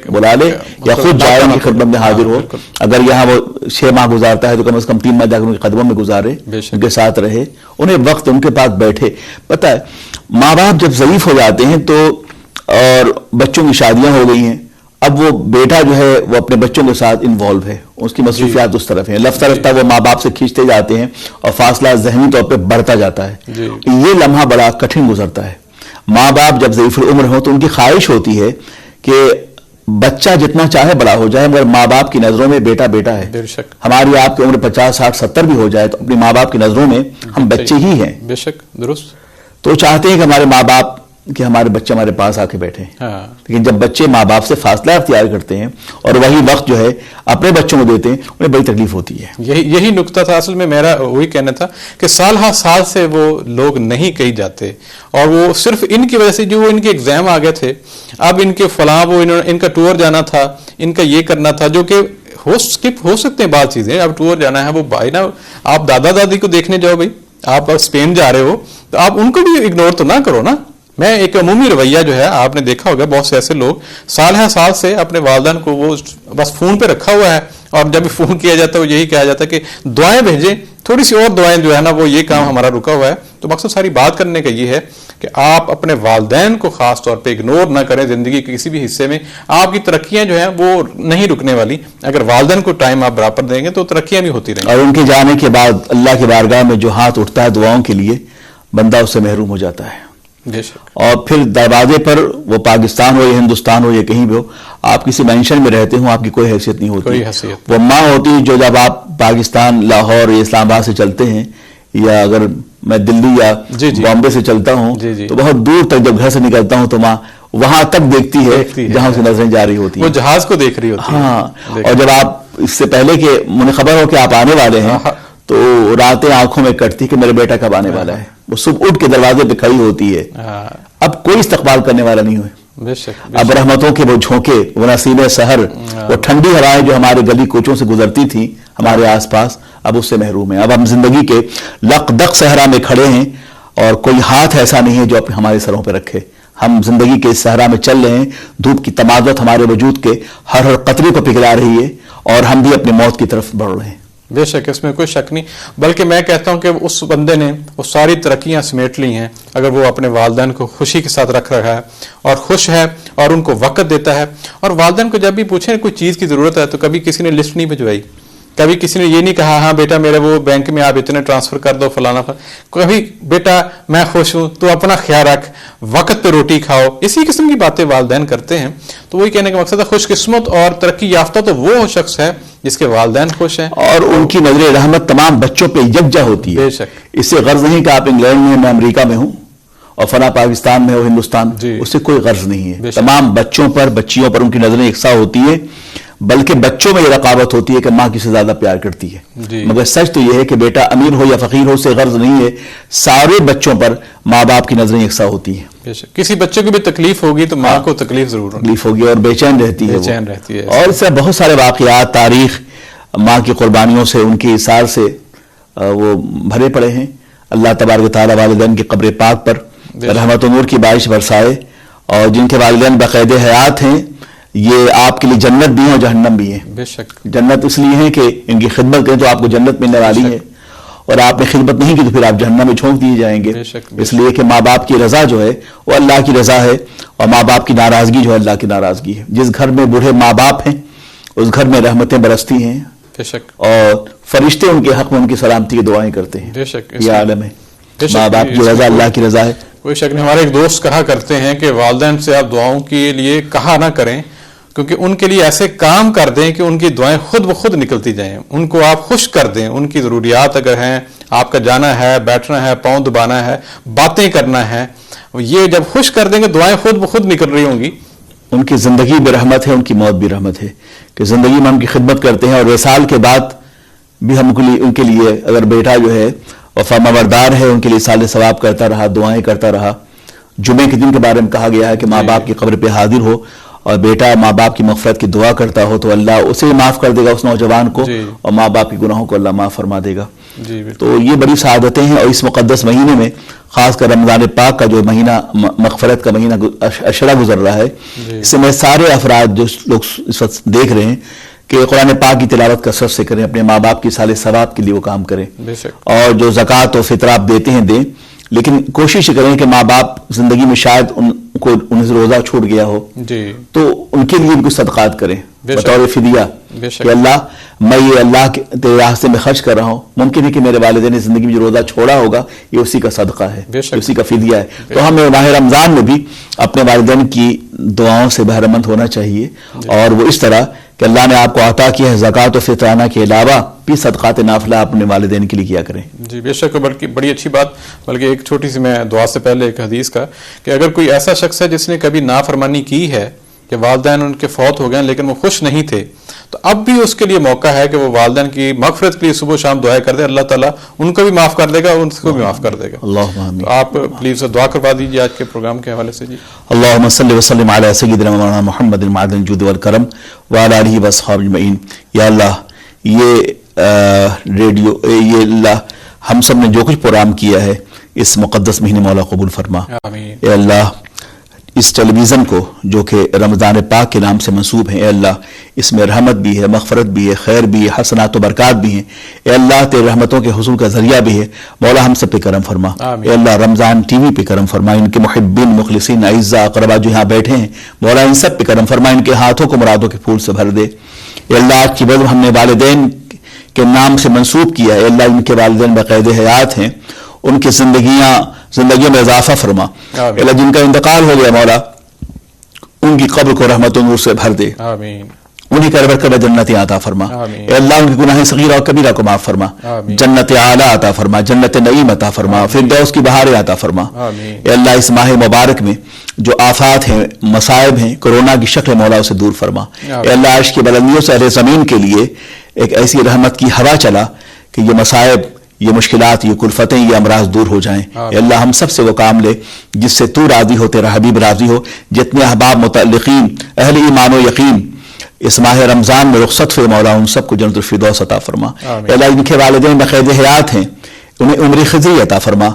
یا خود جائے ان کی خدمت میں حاضر ہو. اگر یہاں وہ 6 ماہ گزارتا ہے تو کم از کم 3 ماہ جا کر ان کے قدموں میں گزارے, ان کے ساتھ رہے, انہیں وقت ان کے پاس بیٹھے. پتہ ہے ماں باپ جب ضعیف ہو جاتے ہیں تو, اور بچوں کی شادیاں ہو گئی ہیں, اب وہ بیٹا جو ہے وہ اپنے بچوں کے ساتھ انوالو ہے, اس کی مصروفیات اس طرف ہیں, رفتہ وہ ماں باپ سے کھینچتے جاتے ہیں اور فاصلہ ذہنی طور پہ بڑھتا جاتا ہے. یہ لمحہ بڑا کٹھن گزرتا ہے. ماں باپ جب ضعیف العمر ہو تو ان کی خواہش ہوتی ہے کہ بچہ جتنا چاہے بڑا ہو جائے, مگر ماں باپ کی نظروں میں بیٹا بیٹا ہے. ہماری آپ کی عمر 50 60 70 بھی ہو جائے تو اپنے ماں باپ کی نظروں میں ہم بچے ہی ہیں. بے شک, درست. تو چاہتے ہیں کہ ہمارے ماں باپ کہ ہمارے بچے ہمارے پاس آ کے بیٹھے, لیکن جب بچے ماں باپ سے فاصلہ اختیار کرتے ہیں اور وہی وقت جو ہے اپنے بچوں کو دیتے ہیں, انہیں بڑی تکلیف ہوتی ہے. یہی نقطہ تھا اصل میں, میرا وہی کہنا تھا کہ سال ہر سال سے وہ لوگ نہیں کہیں جاتے, اور وہ صرف ان کی وجہ سے جو ان کے ایگزام آ گئے تھے, اب ان کے فلاں وہ ان کا ٹور جانا تھا, ان کا یہ کرنا تھا, جو کہ اسکپ ہو سکتے ہیں بعض چیزیں. اب ٹور جانا ہے, وہ بھائی نا آپ دادا دادی کو دیکھنے جاؤ, بھائی آپ اسپین جا رہے ہو تو آپ ان کو بھی اگنور تو نہ کرو نا. میں ایک عمومی رویہ جو ہے آپ نے دیکھا ہوگا, بہت سے ایسے لوگ سال ہر سال سے اپنے والدین کو وہ بس فون پہ رکھا ہوا ہے, اور جب فون کیا جاتا ہے وہ یہی کہا جاتا ہے کہ دعائیں بھیجیں, تھوڑی سی اور دعائیں جو ہے نا وہ یہ کام ہمارا رکا ہوا ہے. تو مقصد ساری بات کرنے کا یہ ہے کہ آپ اپنے والدین کو خاص طور پہ اگنور نہ کریں زندگی کے کسی بھی حصے میں. آپ کی ترقیاں جو ہیں وہ نہیں رکنے والی. اگر والدین کو ٹائم آپ برابر دیں گے تو ترقیاں بھی ہوتی رہیں گی. اور ان کے جانے کے بعد اللہ کی بارگاہ میں جو ہاتھ اٹھتا ہے دعاؤں کے لیے بندہ اس سے محروم ہو جاتا ہے. بے شک. اور پھر دروازے پر وہ پاکستان ہو یا ہندوستان ہو یا کہیں بھی ہو آپ کسی مینشن میں رہتے ہوں آپ کی کوئی حیثیت نہیں ہوتی. کوئی حیثیت. وہ ماں ہوتی جو جب آپ پاکستان لاہور یا اسلام آباد سے چلتے ہیں یا اگر میں دلی یا بامبے سے چلتا ہوں تو بہت دور تک جب گھر سے نکلتا ہوں تو ماں وہاں تک دیکھتی ہے جہاں سے نظریں جاری ہوتی ہیں. وہ جہاز کو دیکھ رہی ہوتی ہے. ہاں. اور جب آپ اس سے پہلے کہ مجھے خبر ہو کہ آپ آنے والے ہیں تو راتیں آنکھوں میں کٹتی کہ میرے بیٹا کب آنے والا ہے. وہ صبح اٹھ کے دروازے پہ کھڑی ہوتی ہے. اب کوئی استقبال کرنے والا نہیں ہوئے. بے شک. اب رحمتوں کے وہ جھونکے وہ نسیم سحر وہ ٹھنڈی ہوائیں جو ہمارے گلی کوچوں سے گزرتی تھیں ہمارے آس پاس اب اس سے محروم ہیں. اب ہم زندگی کے لق دق صحرا میں کھڑے ہیں اور کوئی ہاتھ ایسا نہیں ہے جو ہمارے سروں پہ رکھے. ہم زندگی کے اس صحرا میں چل رہے ہیں. دھوپ کی تمازت ہمارے وجود کے ہر قطرے کو پگھلا رہی ہے اور ہم بھی اپنی موت کی طرف بڑھ رہے ہیں. بے شک اس میں کوئی شک نہیں. بلکہ میں کہتا ہوں کہ اس بندے نے وہ ساری ترقیاں سمیٹ لی ہیں اگر وہ اپنے والدین کو خوشی کے ساتھ رکھ رہا ہے اور خوش ہے اور ان کو وقت دیتا ہے. اور والدین کو جب بھی پوچھیں کوئی چیز کی ضرورت ہے تو کبھی کسی نے لسٹ نہیں بھجوائی. کبھی کسی نے یہ نہیں کہا ہاں بیٹا میرے وہ بینک میں آپ اتنے ٹرانسفر کر دو فلانا. کبھی بیٹا میں خوش ہوں تو اپنا خیال رکھ وقت پہ روٹی کھاؤ. اسی قسم کی باتیں والدین کرتے ہیں. تو وہی کہنے کا مقصد ہے خوش قسمت اور ترقی یافتہ تو وہ شخص ہے جس کے والدین خوش ہیں اور ان کی نظر رحمت تمام بچوں پہ یکجا ہوتی ہے. بے شک. اس سے غرض نہیں کہ آپ انگلینڈ میں میں امریکہ میں ہوں اور فلاں پاکستان میں ہو ہندوستان. اس سے کوئی غرض نہیں ہے. تمام بچوں پر بچیوں پر ان کی نظریں یکساں ہوتی ہے. بلکہ بچوں میں یہ رقابت ہوتی ہے کہ ماں کس سے زیادہ پیار کرتی ہے. مگر سچ تو یہ ہے کہ بیٹا امیر ہو یا فقیر ہو اس سے غرض نہیں ہے. سارے بچوں پر ماں باپ کی نظریں یکساں ہوتی ہیں. کسی بچے کو بھی تکلیف ہوگی تو ماں کو تکلیف ضرور ہوگی اور بے چین رہتی ہے. اور اس سے بہت سارے واقعات تاریخ ماں کی قربانیوں سے ان کی اثار سے وہ بھرے پڑے ہیں. اللہ تبارک و تعالی والدین کی قبر پاک پر رحمت و نور کی بارش برسائے اور جن کے والدین باقاعدہ حیات ہیں یہ آپ کے لیے جنت بھی ہیں اور جہنم بھی ہیں. بے شک. جنت اس لیے ہے کہ ان کی خدمت کریں تو آپ کو جنت ملنے والی ہے اور آپ نے خدمت نہیں کی تو پھر آپ جہنم میں جھونک دیے جائیں گے. اس لیے کہ ماں باپ کی رضا جو ہے وہ اللہ کی رضا ہے اور ماں باپ کی ناراضگی جو ہے اللہ کی ناراضگی ہے. جس گھر میں بوڑھے ماں باپ ہیں اس گھر میں رحمتیں برستی ہیں. بے شک. اور فرشتے ان کے حق میں ان کی سلامتی کی دعائیں کرتے ہیں. بے شک. یہ عالم ہے ماں باپ کی رضا اللہ کی رضا ہے. کوئی شک نہیں. ہمارے ایک دوست کہا کرتے ہیں کہ والدین سے آپ دعاؤں کے لیے کہا نہ کریں کیونکہ ان کے لیے ایسے کام کر دیں کہ ان کی دعائیں خود بخود نکلتی جائیں. ان کو آپ خوش کر دیں. ان کی ضروریات اگر ہیں آپ کا جانا ہے بیٹھنا ہے پاؤں دبانا ہے باتیں کرنا ہے یہ جب خوش کر دیں گے دعائیں خود بخود نکل رہی ہوں گی. ان کی زندگی بھی رحمت ہے ان کی موت بھی رحمت ہے کہ زندگی میں ہم کی خدمت کرتے ہیں اور وصال کے بعد بھی ہم ان کے لیے اگر بیٹا جو ہے وفامبردار ہے ان کے لیے سال ثواب کرتا رہا دعائیں کرتا رہا. جمعے کے دن کے بارے میں کہا گیا ہے کہ ماں باپ کی قبر پہ حاضر ہو اور بیٹا ماں باپ کی مغفرت کی دعا کرتا ہو تو اللہ اسے معاف کر دے گا اس نوجوان کو اور ماں باپ کے گناہوں کو اللہ معاف فرما دے گا. تو یہ بڑی سعادتیں ہیں. اور اس مقدس مہینے میں خاص کر رمضان پاک کا جو مہینہ مغفرت کا مہینہ اشرا گزر رہا ہے اس سے میں سارے افراد جو لوگ اس وقت دیکھ رہے ہیں کہ قرآن پاک کی تلاوت کثرت سے کریں اپنے ماں باپ کی سال ثواب کے لیے وہ کام کریں اور جو زکوٰۃ و فطر آپ دیتے ہیں دیں. لیکن کوشش کریں کہ ماں باپ زندگی میں شاید انہیں سے روزہ چھوٹ گیا ہو تو ان کے لیے کچھ صدقات کریں بطور فدیہ کہ اللہ میں یہ اللہ کے تیرے راستے میں خرچ کر رہا ہوں. ممکن ہے کہ میرے والدین نے زندگی میں جو روزہ چھوڑا ہوگا یہ اسی کا صدقہ ہے اسی کا فدیہ ہے. تو ہمیں ماہ رمضان میں بھی اپنے والدین کی دعاؤں سے بہرمند ہونا چاہیے اور وہ اس طرح کہ اللہ نے آپ کو عطا کیا ہے زکوٰۃ و فطرانہ کے علاوہ بھی صدقات نافلہ اپنے والدین کے لیے کیا کریں. جی بے شک. بلکہ بڑی اچھی بات. بلکہ ایک چھوٹی سی میں دعا سے پہلے ایک حدیث کا کہ اگر کوئی ایسا شخص ہے جس نے کبھی نافرمانی کی ہے کہ والدین ان کے فوت ہو گئے لیکن وہ خوش نہیں تھے تو اب بھی اس کے لیے موقع ہے کہ وہ والدین کی مغفرت کے لیے صبح و شام دعائیں کر دے. اللہ تعالیٰ ان کو بھی معاف کر دے گا اور ان کو بھی معاف کر دے گا. تو آپ پلیز دعا کروا دیجیے آج کے پروگرام کے حوالے سے. جی اللہم صلی وسلم علی سیدنا مولانا محمد المعدن الجود والکرم وعلی آلہ واصحابہ اجمعین. یا اللہ یہ ریڈیو یہ اللہ ہم سب نے جو کچھ پروگرام کیا ہے اس مقدس مہینے مولا قبول فرما. آمین. اے اللہ اس ٹیلی ویژن کو جو کہ رمضان پاک کے نام سے منسوب ہیں، اے اللہ اس میں رحمت بھی ہے، مغفرت بھی ہے، خیر بھی ہے، حسنات و برکات بھی ہیں، اے اللہ تیرے رحمتوں کے حصول کا ذریعہ بھی ہے، مولا ہم سب پہ کرم فرما، اے اللہ رمضان ٹی وی پہ کرم فرما، ان کے محبین مخلصین اعزاء اقربا جو یہاں بیٹھے ہیں مولا ان سب پہ کرم فرما، ان کے ہاتھوں کو مرادوں کے پھول سے بھر دے، اے اللہ آج کی بزم ہم نے والدین کے نام سے منسوب کیا ہے، اے اللہ ان کے والدین بقید حیات ہیں، ان کی زندگیوں میں اضافہ فرما، اے اللہ جن کا انتقال ہو گیا مولا ان کی قبر کو رحمت و نور سے بھر دے، آمین انہی کر جنت عطا فرما، اے اللہ ان کی گناہ صغیرہ اور کبیرہ کو معاف فرما، جنت اعلیٰ عطا فرما، جنت نعیم عطا فرما، فردوس کی بہاریں عطا فرما، اے اللہ اس ماہ مبارک میں جو آفات ہیں، مصائب ہیں، کورونا کی شکل مولا اسے دور فرما، اے اللہ عرش کی بلندیوں سے اہل زمین کے لیے ایک ایسی رحمت کی ہوا چلا کہ یہ مصائب، یہ مشکلات، یہ کلفتیں، یہ امراض دور ہو جائیں، اے اللہ ہم سب سے وہ کام لے جس سے تو راضی ہو، تیرا حبیب راضی ہو، جتنے احباب متعلقین اہل ایمان و یقین اس ماہ رمضان میں رخصت ہوئے مولا ان سب کو جنت الفردوس عطا فرما، اے اللہ ان کے والدین بقید حیات ہیں انہیں عمر خضری عطا فرما،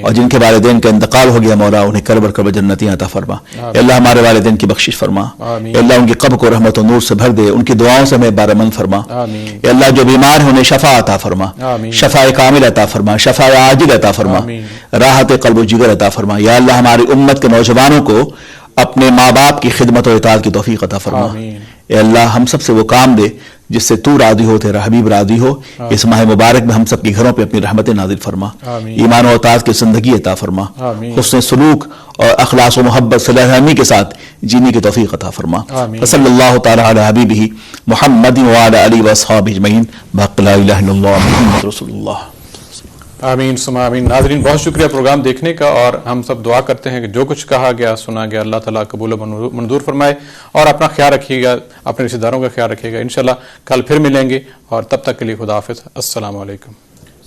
اور جن کے والدین کا انتقال ہو گیا مولا انہیں کربر جنتی عطا فرما، اے اللہ ہمارے والدین کی بخشش فرما، اے اللہ ان کی قبر کو رحمت و نور سے بھر دے، ان کی دعاؤں سے ہمیں بارمند فرما، اے اللہ جو بیمار ہیں انہیں شفا عطا فرما، شفا کامل عطا فرما، شفا عاجل عطا فرما، راحت قلب و جگر عطا فرما، یا اللہ ہماری امت کے نوجوانوں کو اپنے ماں باپ کی خدمت و اطاعت کی توفیق عطا فرما، اے اللہ ہم سب سے وہ کام دے جس سے تو راضی ہو، تیرا حبیب راضی ہو، اس ماہ مبارک میں ہم سب کے گھروں پہ اپنی رحمتیں نازل فرما، ایمان و اطاعت کی زندگی عطا فرما، حسن سلوک اور اخلاص و محبت صلح رحمی کے ساتھ جینے کی توفیق عطا فرما، صلی اللہ تعالی علی حبیبہ محمد وعلی آلہ واصحابہ اجمعین بحق لا الہ الا اللہ محمد رسول اللہ۔ آمین ثم آمین۔ ناظرین بہت شکریہ پروگرام دیکھنے کا، اور ہم سب دعا کرتے ہیں کہ جو کچھ کہا گیا سنا گیا اللہ تعالیٰ قبول و منظور فرمائے، اور اپنا خیال رکھیے گا، اپنے رشتہ داروں کا خیال رکھیے گا، انشاءاللہ کل پھر ملیں گے، اور تب تک کے لیے خدا حافظ، السلام علیکم۔